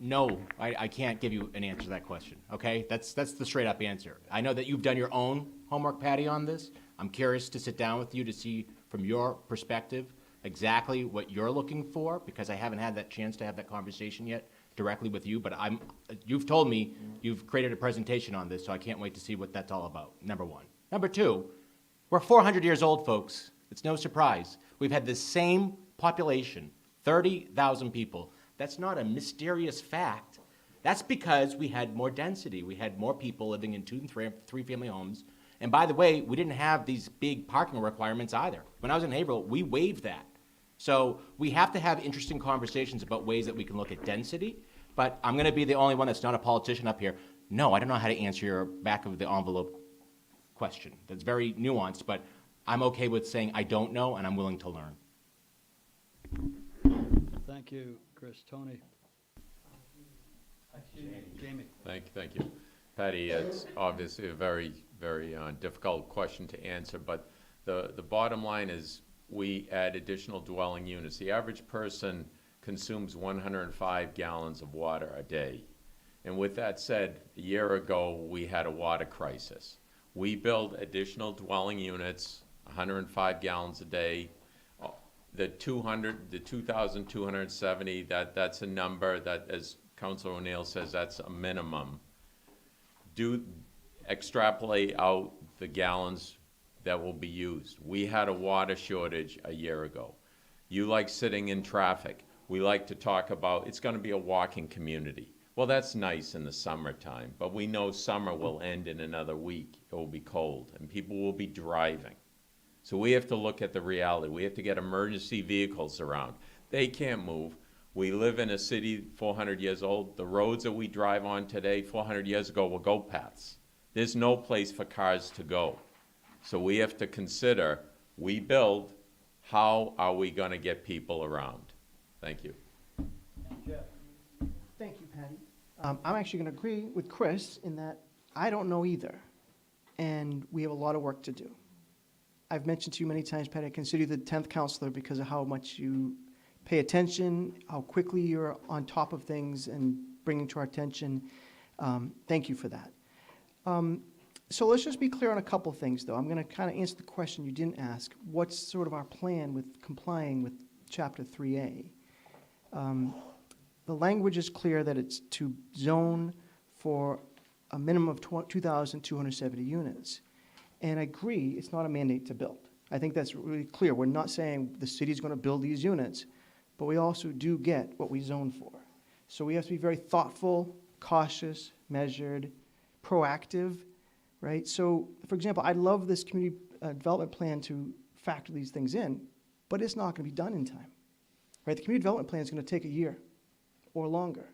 No, I can't give you an answer to that question, okay? That's the straight up answer. I know that you've done your own homework, Patty, on this. I'm curious to sit down with you to see from your perspective exactly what you're looking for, because I haven't had that chance to have that conversation yet directly with you, but you've told me you've created a presentation on this, so I can't wait to see what that's all about, number one. Number two, we're 400 years old, folks. It's no surprise. We've had the same population, 30,000 people. That's not a mysterious fact. That's because we had more density. We had more people living in 2 and 3 family homes. And by the way, we didn't have these big parking requirements either. When I was in Haverhill, we waived that. So we have to have interesting conversations about ways that we can look at density. But I'm going to be the only one that's not a politician up here. No, I don't know how to answer your back of the envelope question. That's very nuanced, but I'm okay with saying I don't know, and I'm willing to learn. Thank you, Chris. Tony? Jamie. Thank you. Patty, it's obviously a very, very difficult question to answer, but the bottom line is we add additional dwelling units. The average person consumes 105 gallons of water a day. And with that said, a year ago, we had a water crisis. We built additional dwelling units, 105 gallons a day. The 2,270, that's a number that, as Councilor O'Neill says, that's a minimum. Do extrapolate out the gallons that will be used. We had a water shortage a year ago. You like sitting in traffic. We like to talk about, it's going to be a walking community. Well, that's nice in the summertime, but we know summer will end in another week. It will be cold, and people will be driving. So we have to look at the reality. We have to get emergency vehicles around. They can't move. We live in a city 400 years old. The roads that we drive on today, 400 years ago, were go paths. There's no place for cars to go. So we have to consider, we build, how are we going to get people around? Thank you. Jeff. Thank you, Patty. I'm actually going to agree with Chris in that I don't know either, and we have a lot of work to do. I've mentioned to you many times, Patty, I consider you the 10th counselor because of how much you pay attention, how quickly you're on top of things and bringing to our attention. Thank you for that. So let's just be clear on a couple things, though. I'm going to kind of answer the question you didn't ask. What's sort of our plan with complying with Chapter 3A? The language is clear that it's to zone for a minimum of 2,270 units. And I agree, it's not a mandate to build. I think that's really clear. We're not saying the city's going to build these units, but we also do get what we zone for. So we have to be very thoughtful, cautious, measured, proactive, right? So, for example, I love this community development plan to factor these things in, but it's not going to be done in time, right? The community development plan is going to take a year or longer.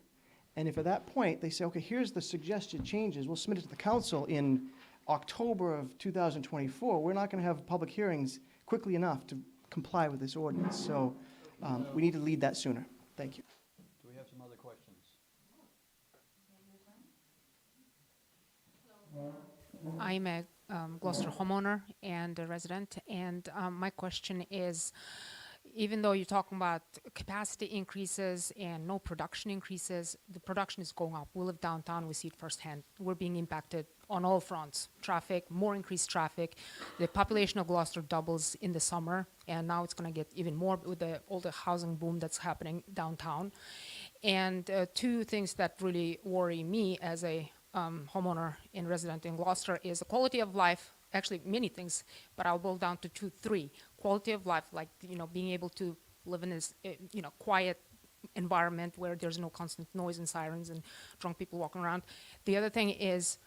And if at that point they say, okay, here's the suggested changes, we'll submit it to the council in October of 2024, we're not going to have public hearings quickly enough to comply with this ordinance. So we need to lead that sooner. Thank you. Do we have some other questions? I'm a Gloucester homeowner and a resident, and my question is, even though you're talking about capacity increases and no production increases, the production is going up. We live downtown, we see it firsthand. We're being impacted on all fronts. Traffic, more increased traffic. The population of Gloucester doubles in the summer, and now it's going to get even more with all the housing boom that's happening downtown. And two things that really worry me as a homeowner and resident in Gloucester is the quality of life. Actually, many things, but I'll boil down to three. Quality of life, like, being able to live in this, quiet environment where there's no constant noise and sirens and drunk people walking around. The other thing is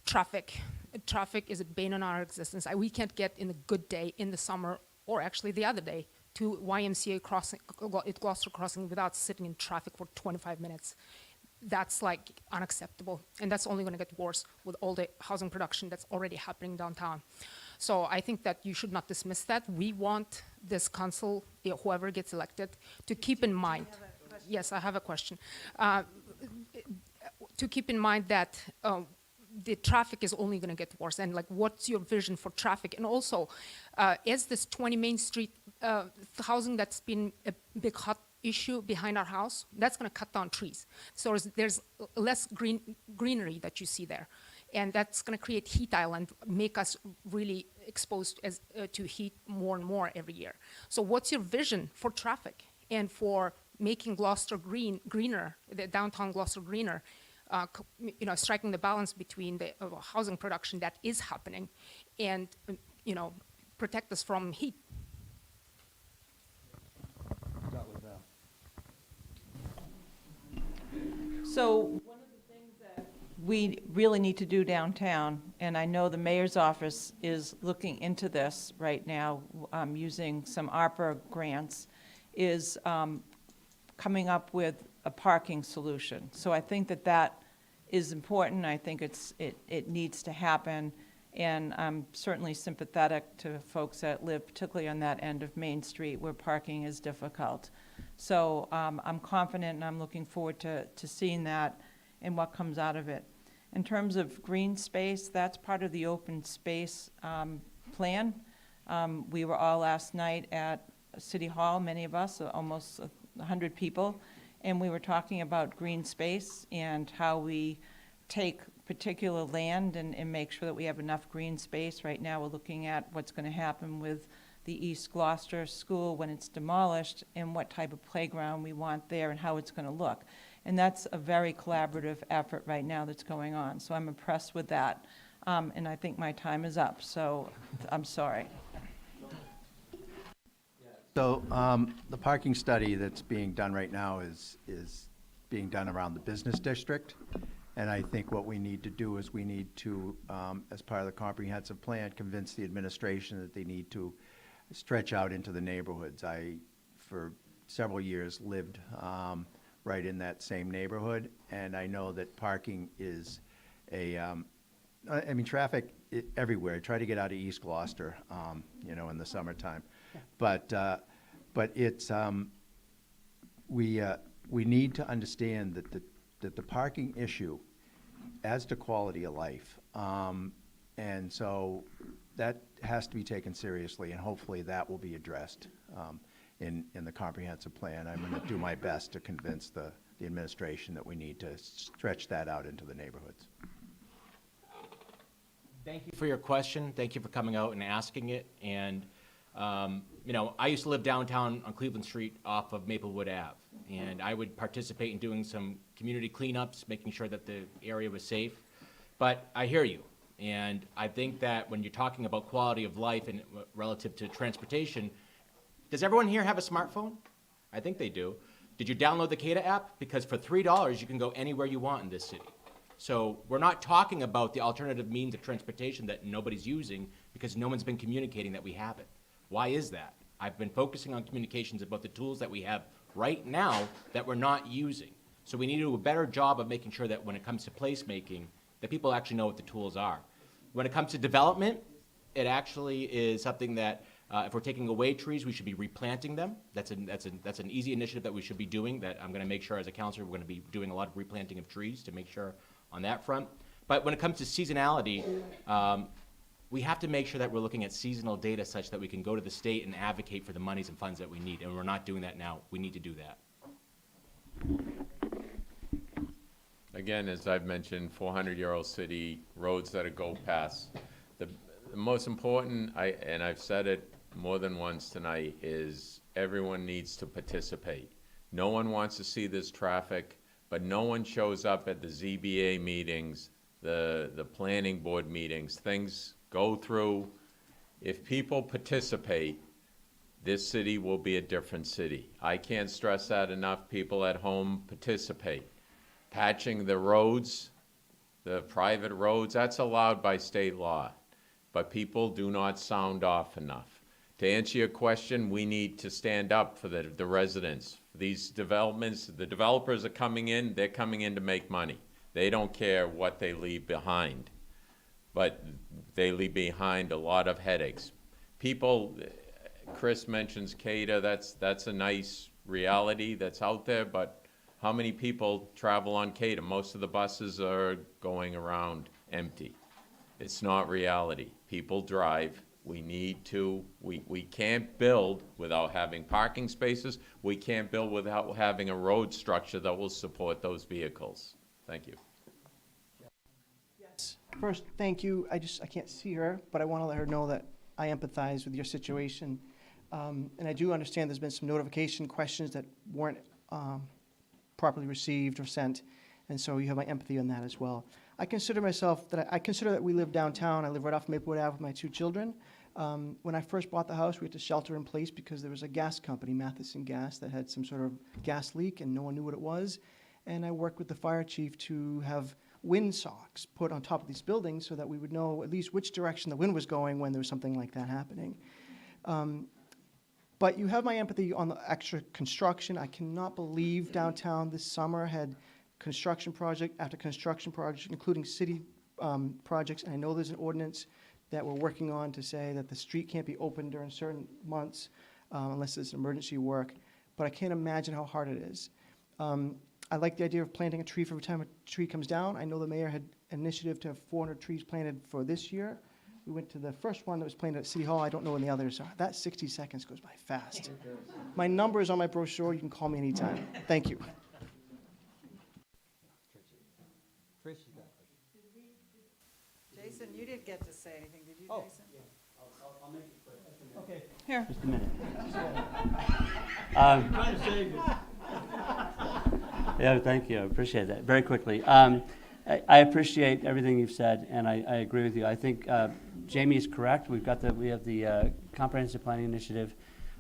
traffic. Traffic is a bane on our existence. We can't get in a good day in the summer, or actually the other day, to YMCA crossing, Gloucester Crossing, without sitting in traffic for 25 minutes. That's like unacceptable, and that's only going to get worse with all the housing production that's already happening downtown. So I think that you should not dismiss that. We want this council, whoever gets elected, to keep in mind. Yes, I have a question. To keep in mind that the traffic is only going to get worse, and like, what's your vision for traffic? And also, is this 20 Main Street housing that's been a big hot issue behind our house, that's going to cut down trees. So there's less greenery that you see there. And that's going to create heat island, make us really exposed to heat more and more every year. So what's your vision for traffic and for making Gloucester greener, the downtown Gloucester greener, striking the balance between the housing production that is happening and, protect us from heat? Start with Val. So one of the things that we really need to do downtown, and I know the mayor's office is looking into this right now, using some ARPA grants, is coming up with a parking solution. So I think that is important. I think it needs to happen, and I'm certainly sympathetic to folks that live particularly on that end of Main Street where parking is difficult. So I'm confident, and I'm looking forward to seeing that. and what comes out of it. In terms of green space, that's part of the open space plan. We were all last night at City Hall, many of us, almost 100 people, and we were talking about green space and how we take particular land and make sure that we have enough green space. Right now, we're looking at what's going to happen with the East Gloucester School when it's demolished and what type of playground we want there and how it's going to look. And that's a very collaborative effort right now that's going on. So I'm impressed with that. And I think my time is up, so I'm sorry. So the parking study that's being done right now is being done around the business district. And I think what we need to do is we need to, as part of the comprehensive plan, convince the administration that they need to stretch out into the neighborhoods. I, for several years, lived right in that same neighborhood, and I know that parking is traffic everywhere. I try to get out of East Gloucester, in the summertime. But it's, we need to understand that the parking issue adds to quality of life. And so that has to be taken seriously, and hopefully that will be addressed in the comprehensive plan. I'm going to do my best to convince the administration that we need to stretch that out into the neighborhoods. Thank you for your question. Thank you for coming out and asking it. And, I used to live downtown on Cleveland Street off of Maplewood Ave. And I would participate in doing some community cleanups, making sure that the area was safe. But I hear you. And I think that when you're talking about quality of life and relative to transportation, does everyone here have a smartphone? I think they do. Did you download the CADA app? Because for $3, you can go anywhere you want in this city. So we're not talking about the alternative means of transportation that nobody's using because no one's been communicating that we have it. Why is that? I've been focusing on communications about the tools that we have right now that we're not using. So we need to do a better job of making sure that when it comes to placemaking, that people actually know what the tools are. When it comes to development, it actually is something that if we're taking away trees, we should be replanting them. That's an easy initiative that we should be doing, that I'm going to make sure as a councilor we're going to be doing a lot of replanting of trees to make sure on that front. But when it comes to seasonality, we have to make sure that we're looking at seasonal data such that we can go to the state and advocate for the monies and funds that we need. And we're not doing that now. We need to do that. Again, as I've mentioned, 400-year-old city, roads that go past. The most important, and I've said it more than once tonight, is everyone needs to participate. No one wants to see this traffic, but no one shows up at the ZBA meetings, the planning board meetings. Things go through. If people participate, this city will be a different city. I can't stress that enough. People at home participate. Patching the roads, the private roads, that's allowed by state law, but people do not sound off enough. To answer your question, we need to stand up for the residents. These developments, the developers are coming in, they're coming in to make money. They don't care what they leave behind, but they leave behind a lot of headaches. People, Chris mentions CADA, that's a nice reality that's out there, but how many people travel on CADA? Most of the buses are going around empty. It's not reality. People drive. We need to, we can't build without having parking spaces. We can't build without having a road structure that will support those vehicles. Thank you. Yes. First, thank you. I can't see her, but I want to let her know that I empathize with your situation. And I do understand there's been some notification questions that weren't properly received or sent, and so you have my empathy on that as well. I consider that we live downtown. I live right off Maplewood Ave with my two children. When I first bought the house, we had to shelter in place because there was a gas company, Matheson Gas, that had some sort of gas leak and no one knew what it was. And I worked with the fire chief to have windsocks put on top of these buildings so that we would know at least which direction the wind was going when there was something like that happening. But you have my empathy on the extra construction. I cannot believe downtown this summer had construction project after construction project, including city projects. And I know there's an ordinance that we're working on to say that the street can't be open during certain months unless it's emergency work. But I can't imagine how hard it is. I like the idea of planting a tree for every time a tree comes down. I know the mayor had an initiative to have 400 trees planted for this year. We went to the first one that was planted at City Hall. I don't know when the others are. That 60 seconds goes by fast. My number is on my brochure. You can call me anytime. Thank you. Tracy's got a question. Jason, you didn't get to say anything, did you, Oh. Jason? I'll make it quick. Okay. Here. Just a minute. Trying to save you. Yeah, thank you. I appreciate that. Very quickly. I appreciate everything you've said, and I agree with you. I think Jamie is correct. We have the Comprehensive Planning Initiative.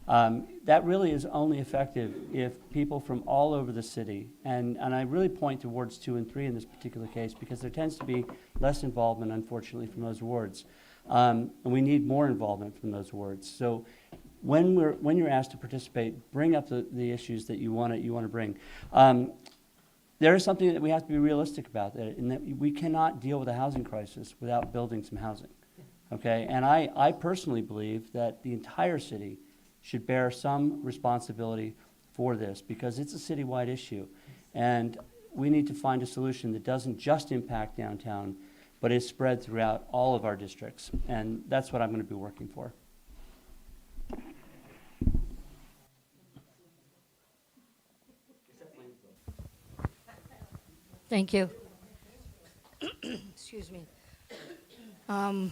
That really is only effective if people from all over the city, and I really point to wards 2 and 3 in this particular case, because there tends to be less involvement, unfortunately, from those wards. And we need more involvement from those wards. So when you're asked to participate, bring up the issues that you want to bring. There is something that we have to be realistic about, in that we cannot deal with a housing crisis without building some housing. Okay, and I personally believe that the entire city should bear some responsibility for this, because it's a citywide issue, and we need to find a solution that doesn't just impact downtown, but is spread throughout all of our districts, and that's what I'm going to be working for. Thank you. Excuse me. Hold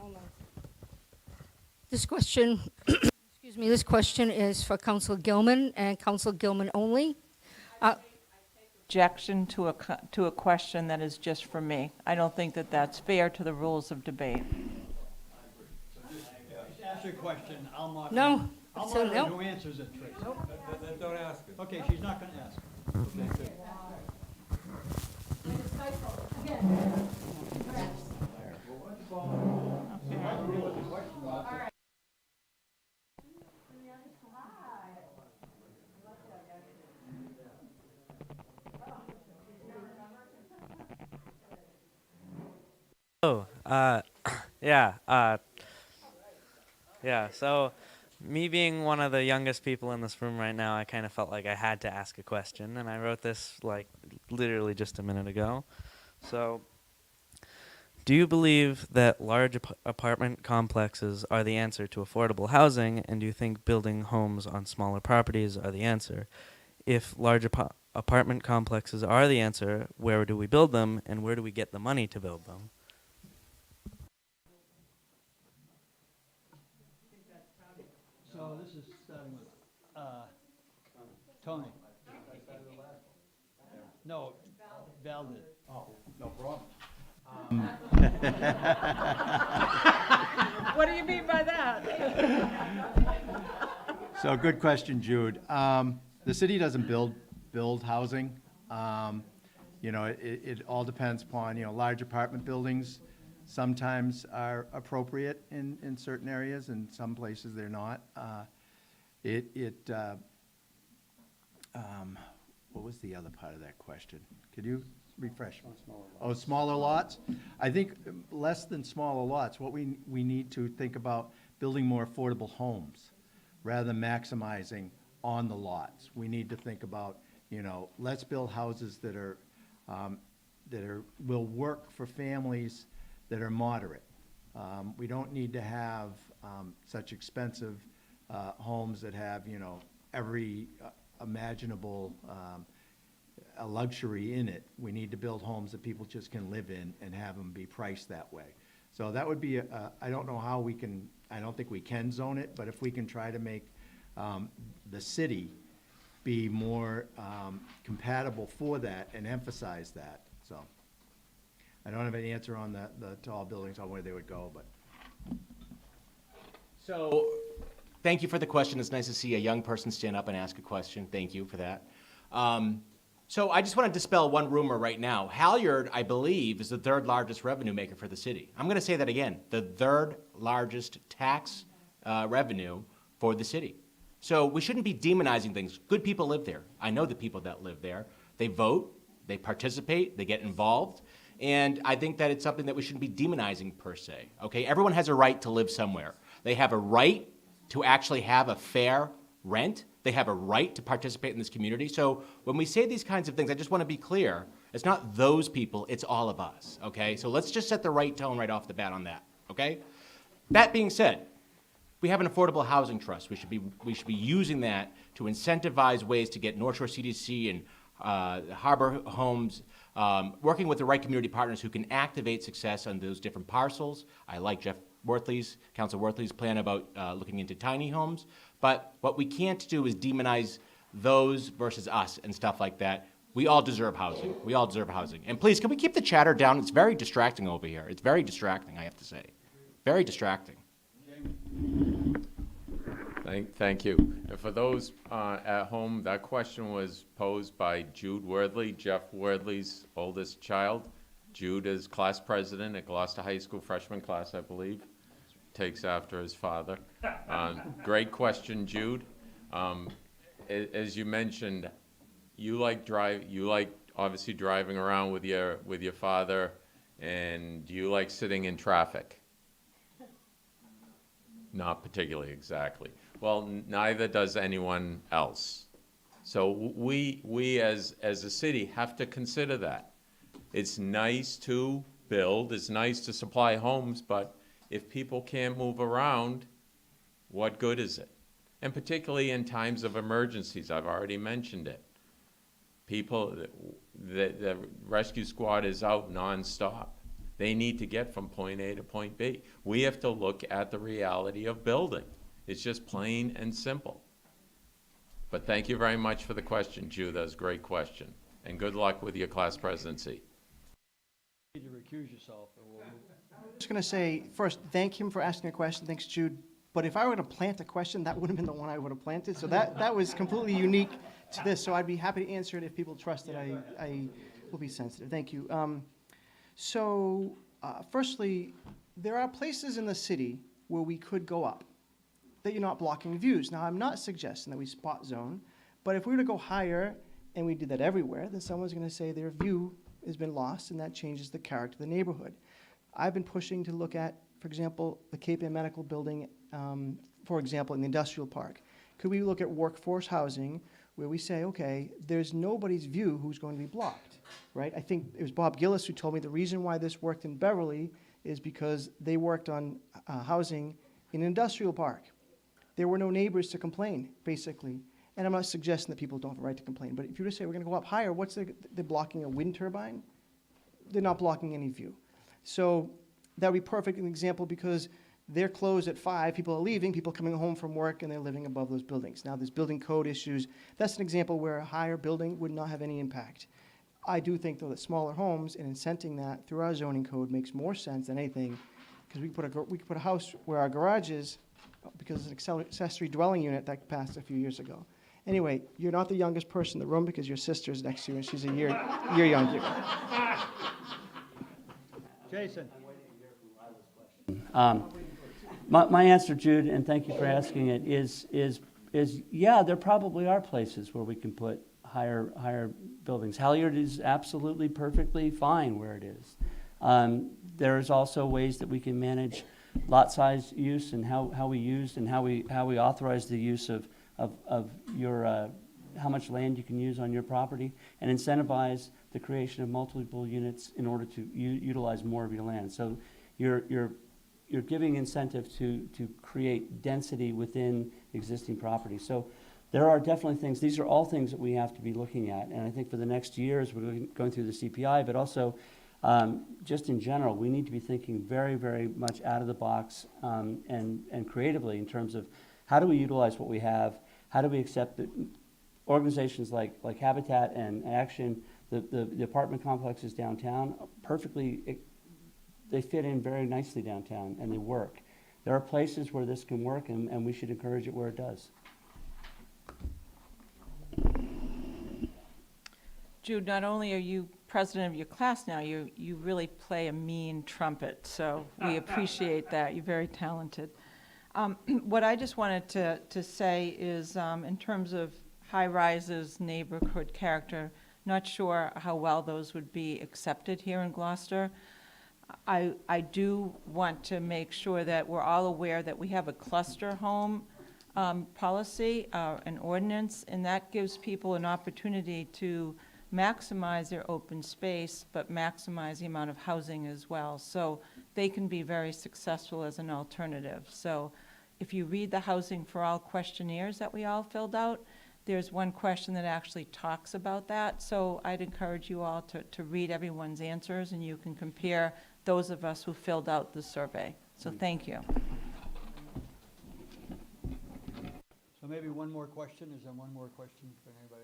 on. This question, excuse me, this question is for Councilor Gilman and Councilor Gilman only. Objection to a question that is just for me. I don't think that that's fair to the rules of debate. Just ask her a question. I'll monitor. No. I'll So monitor no. who answers it, Tracy. Then don't ask it. Okay, she's not going to ask. Okay, good. Yeah, so me being one of the youngest people in this room right now, I kind of felt like I had to ask a question, and I wrote this like literally just a minute ago. So, do you believe that large apartment complexes are the answer to affordable housing, and do you think building homes on smaller properties are the answer? If large apartment complexes are the answer, where do we build them, and where do we get the money to build them? So this is starting with Tony. No, Val did. Oh, no problem. What do you mean by that? So, good question, Jude. The city doesn't build housing. You know, it all depends upon, you know, large apartment buildings sometimes are appropriate in certain areas, and some places they're not. What was the other part of that question? Could you refresh me? Oh, smaller lots? I think less than smaller lots. What we need to think about building more affordable homes rather than maximizing on the lots. We need to think about, you know, let's build houses that will work for families that are moderate. We don't need to have such expensive homes that have, you know, every imaginable a luxury in it. We need to build homes that people just can live in and have them be priced that way. So that would be, I don't know how we can, I don't think we can zone it, but if we can try to make the city be more compatible for that and emphasize that, so. I don't have any answer on the tall buildings, on where they would go, but. So, thank you for the question. It's nice to see a young person stand up and ask a question. Thank you for that. So I just want to dispel one rumor right now. Halyard, I believe, is the third largest revenue maker for the city. I'm going to say that again. The third largest tax revenue for the city. So we shouldn't be demonizing things. Good people live there. I know the people that live there. They vote, they participate, they get involved. And I think that it's something that we shouldn't be demonizing per se. Okay, everyone has a right to live somewhere. They have a right to actually have a fair rent They have a right to participate in this community. So when we say these kinds of things, I just want to be clear. It's not those people, it's all of us, okay? So let's just set the right tone right off the bat on that, okay? That being said, we have an affordable housing trust. We should be using that to incentivize ways to get North Shore CDC and Harbor Homes, working with the right community partners who can activate success on those different parcels. I like Councilor Worthley's plan about looking into tiny homes. But what we can't do is demonize those versus us and stuff like that. We all deserve housing. We all deserve housing. And please, can we keep the chatter down? It's very distracting over here. It's very distracting, I have to say. Very distracting. Thank you. And for those at home, that question was posed by Jude Worthley, Jeff Worthley's oldest child. Jude is class president at Gloucester High School freshman class, I believe. Takes after his father. Great question, Jude. As you mentioned, you like obviously driving around with your father, and you like sitting in traffic. Not particularly, exactly. Well, neither does anyone else. So we as a city have to consider that. It's nice to build, it's nice to supply homes, but if people can't move around, what good is it? And particularly in times of emergencies, I've already mentioned it. The rescue squad is out nonstop. They need to get from point A to point B. We have to look at the reality of building. It's just plain and simple. But thank you very much for the question, Jude. That was a great question. And good luck with your class presidency. You need to recuse yourself. I'm just going to say, first, thank him for asking a question. Thanks, Jude. But if I were to plant a question, that would have been the one I would have planted. So that was completely unique to this. So I'd be happy to answer it if people trust that I will be sensitive. Thank you. Firstly, there are places in the city where we could go up that you're not blocking views. Now, I'm not suggesting that we spot zone, but if we were to go higher and we did that everywhere, then someone's going to say their view has been lost, and that changes the character of the neighborhood. I've been pushing to look at, for example, the Cape Ann Medical Building, for example, in the industrial park. Could we look at workforce housing where we say, okay, there's nobody's view who's going to be blocked, right? I think it was Bob Gillis who told me the reason why this worked in Beverly is because they worked on housing in an industrial park. There were no neighbors to complain, basically. And I'm not suggesting that people don't have a right to complain, but if you were to say we're going to go up higher, they're blocking a wind turbine? They're not blocking any view. So that would be perfect an example because they're closed at 5, people are leaving, people coming home from work, and they're living above those buildings. Now, there's building code issues. That's an example where a higher building would not have any impact. I do think, though, that smaller homes and incenting that through our zoning code makes more sense than anything, because we could put a house where our garage is, because it's an accessory dwelling unit that passed a few years ago. Anyway, you're not the youngest person in the room because your sister's next to you, and she's a year younger. Jason. My answer, Jude, and thank you for asking it, is yeah, there probably are places where we can put higher buildings. Halyard is absolutely perfectly fine where it is. There's also ways that we can manage lot size use and how we use and how we authorize the use of your how much land you can use on your property and incentivize the creation of multiple units in order to utilize more of your land. So you're giving incentive to create density within existing property. So there are definitely things, these are all things that we have to be looking at. And I think for the next years, we're going through the CPI, but also just in general, we need to be thinking very, very much out of the box and creatively in terms of how do we utilize what we have, how do we accept that organizations like Habitat and Action, the apartment complexes downtown, they fit in very nicely downtown and they work. There are places where this can work and we should encourage it where it does. Jude, not only are you president of your class now, you really play a mean trumpet, so we appreciate that. You're very talented. What I just wanted to say is in terms of high-rises, neighborhood character, not sure how well those would be accepted here in Gloucester. I do want to make sure that we're all aware that we have a cluster home policy, an ordinance, and that gives people an opportunity to maximize their open space, but maximize the amount of housing as well. So they can be very successful as an alternative. So if you read the Housing for All questionnaires that we all filled out, there's one question that actually talks about that. So I'd encourage you all to read everyone's answers, and you can compare those of us who filled out the survey. So thank you. So maybe one more question. Is there one more question for anybody?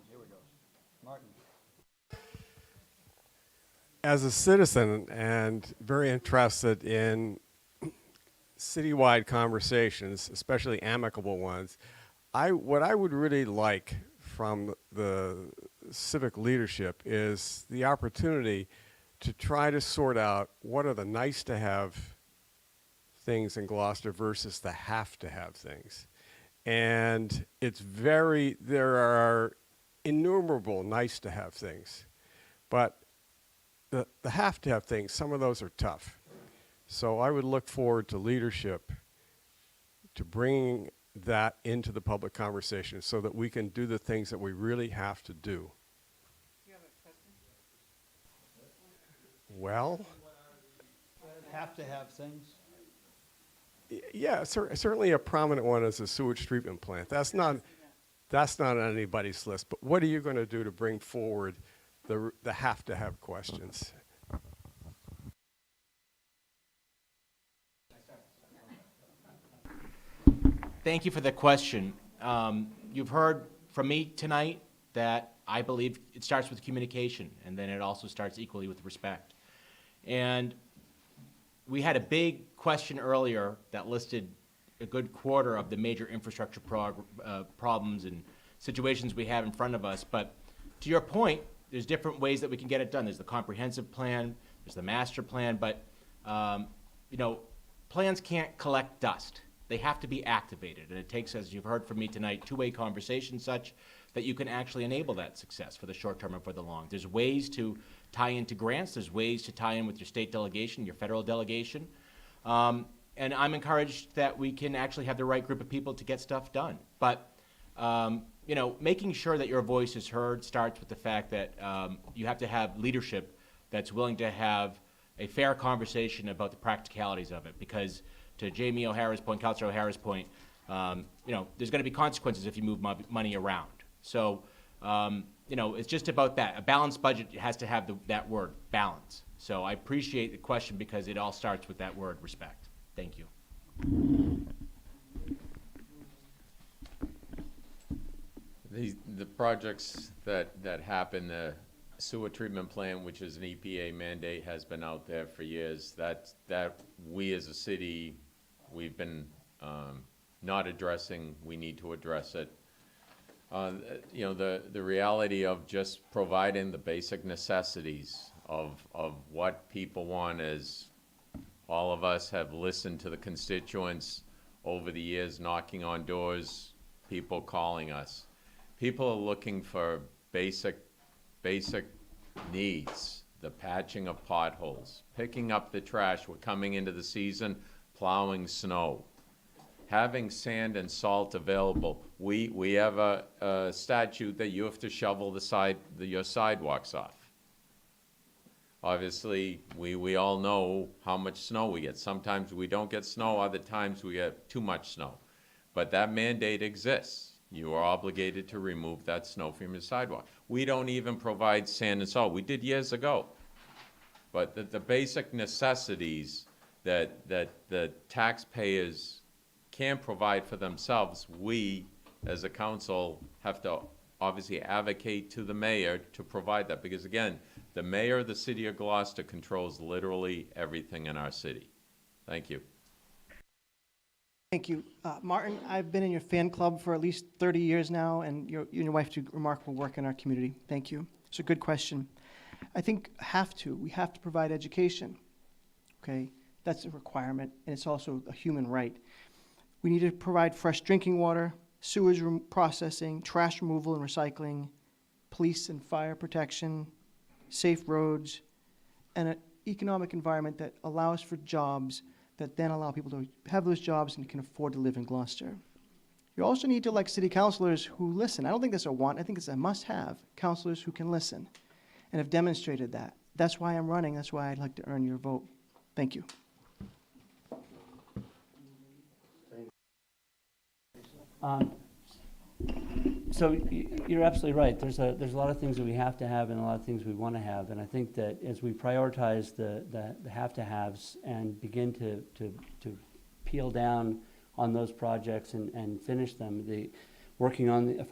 Here we go. Martin. As a citizen and very interested in citywide conversations, especially amicable ones, what I would really like from the civic leadership is the opportunity to try to sort out what are the nice to have things in Gloucester versus the have to have things. And there are innumerable nice to have things, but the have to have things, some of those are tough. So I would look forward to leadership to bringing that into the public conversation so that we can do the things that we really have to do. Well, Have to have things? yeah, certainly a prominent one is a sewage treatment plant. That's not on anybody's list, but what are you going to do to bring forward the have to have questions? Thank you for the question. You've heard from me tonight that I believe it starts with communication, and then it also starts equally with respect. And we had a big question earlier that listed a good quarter of the major infrastructure problems and situations we have in front of us. But to your point, there's different ways that we can get it done. There's the comprehensive plan, there's the master plan, but plans can't collect dust. They have to be activated, and it takes, as you've heard from me tonight, two-way conversation such that you can actually enable that success for the short term and for the long. There's ways to tie into grants. There's ways to tie in with your state delegation, your federal delegation. And I'm encouraged that we can actually have the right group of people to get stuff done. But, making sure that your voice is heard starts with the fact that you have to have leadership that's willing to have a fair conversation about the practicalities of it. Because to Jamie O'Hara's point, Councilor O'Hara's point, there's going to be consequences if you move money around. So, it's just about that. A balanced budget has to have that word, balance. So I appreciate the question because it all starts with that word, respect. Thank you. The projects that happen, the sewer treatment plant, which is an EPA mandate, has been out there for years. That we as a city, we've been not addressing. We need to address it. The reality of just providing the basic necessities of what people want is, all of us have listened to the constituents over the years, knocking on doors, people calling us. People are looking for basic needs, the patching of potholes, picking up the trash. We're coming into the season, plowing snow, having sand and salt available. We have a statute that you have to shovel your sidewalks off. Obviously, we all know how much snow we get. Sometimes we don't get snow, other times we get too much snow. But that mandate exists. You are obligated to remove that snow from your sidewalk. We don't even provide sand and salt. We did years ago. But the basic necessities that the taxpayers can provide for themselves, we as a council have to obviously advocate to the mayor to provide that. Because again, the mayor of the city of Gloucester controls literally everything in our city. Thank you. Thank you. Martin, I've been in your fan club for at least 30 years now, and you and your wife do remarkable work in our community. Thank you. It's a good question. I think we have to provide education, okay? That's a requirement, and it's also a human right. We need to provide fresh drinking water, sewage processing, trash removal and recycling, police and fire protection, safe roads, and economic environment that allows for jobs that then allow people to have those jobs and can afford to live in Gloucester. You also need to elect city councilors who listen. I don't think that's a want, I think it's a must-have, councilors who can listen and have demonstrated that. That's why I'm running, that's why I'd like to earn your vote. Thank you. So you're absolutely right. There's a lot of things that we have to have and a lot of things we want to have. And I think that as we prioritize the have-to-haves and begin to peel down on those projects and finish them, working on the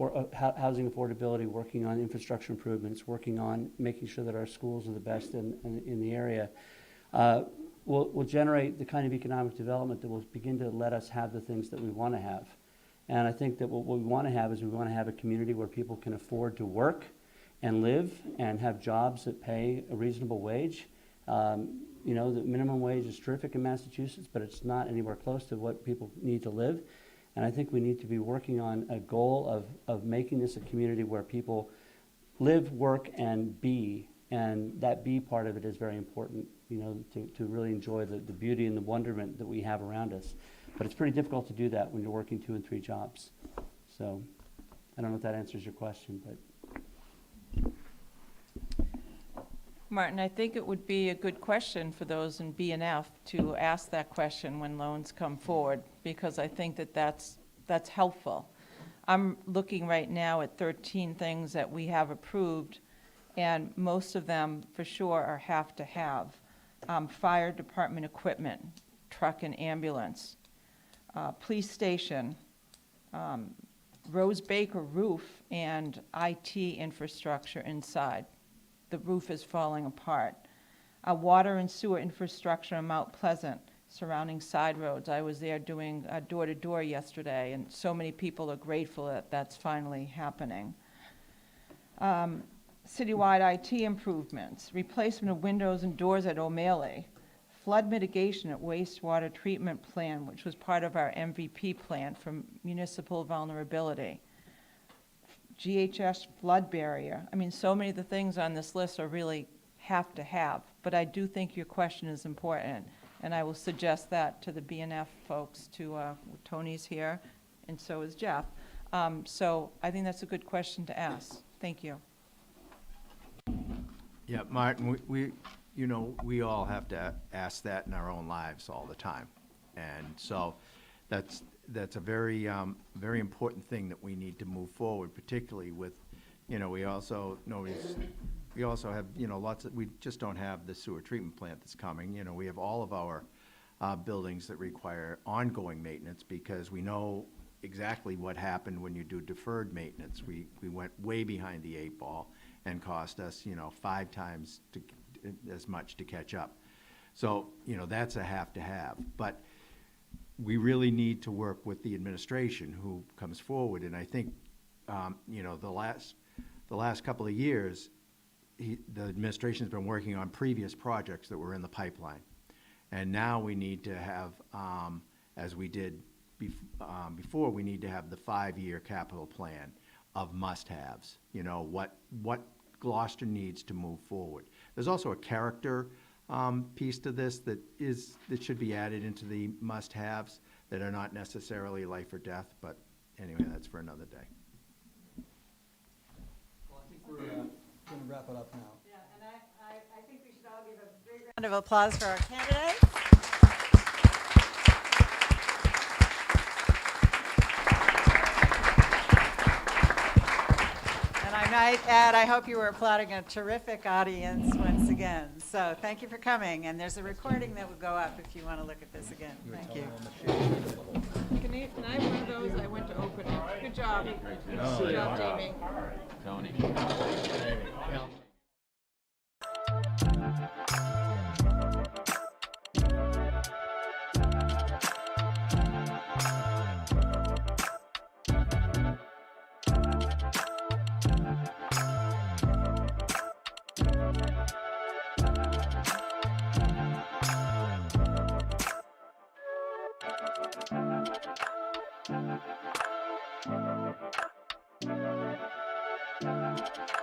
housing affordability, working on infrastructure improvements, working on making sure that our schools are the best in the area, will generate the kind of economic development that will begin to let us have the things that we want to have. And I think that what we want to have is we want to have a community where people can afford to work and live and have jobs that pay a reasonable wage. You know, the minimum wage is terrific in Massachusetts, but it's not anywhere close to what people need to live. And I think we need to be working on a goal of making this a community where people live, work, and be. And that be part of it is very important, you know, to really enjoy the beauty and the wonderment that we have around us. But it's pretty difficult to do that when you're working 2 and 3 jobs. So I don't know if that answers your question, but. Martin, I think it would be a good question for those in BNF to ask that question when loans come forward, because I think that that's helpful. I'm looking right now at 13 things that we have approved, and most of them for sure are have to have. Fire department equipment, truck and ambulance, police station, Rose Baker roof and IT infrastructure inside. The roof is falling apart. Water and sewer infrastructure in Mount Pleasant surrounding side roads. I was there doing door-to-door yesterday, and so many people are grateful that that's finally happening. Citywide IT improvements, replacement of windows and doors at O'Malley, flood mitigation at wastewater treatment plant, which was part of our MVP plan for municipal vulnerability. GHS flood barrier. I mean, so many of the things on this list are really have to have, but I do think your question is important, and I will suggest that to the BNF folks, Tony's here, and so is Jeff. So I think that's a good question to ask. Thank you. Yeah, Martin, we all have to ask that in our own lives all the time. And so that's a very, very important thing that we need to move forward, particularly with, we also have, we just don't have the sewer treatment plant that's coming. We have all of our buildings that require ongoing maintenance because we know exactly what happened when you do deferred maintenance. We went way behind the 8 ball and cost us, 5 times as much to catch up. So, that's a have to have. But we really need to work with the administration who comes forward. And I think, the last couple of years, the administration's been working on previous projects that were in the pipeline. And now we need to have, as we did before, we need to have the 5-year capital plan of must-haves, what Gloucester needs to move forward. There's also a character piece to this that should be added into the must-haves that are not necessarily life or death, but anyway, that's for another day. Well, I think we're going to wrap it up now. Yeah, and I think we should all give a big round of applause for our candidates. And I might add, I hope you were applauding a terrific audience once again. So thank you for coming. And there's a recording that will go up if you want to look at this again. Thank you. Can I have one of those? I went to open it. Good job. Good job, Jamie. Tony. Thank you.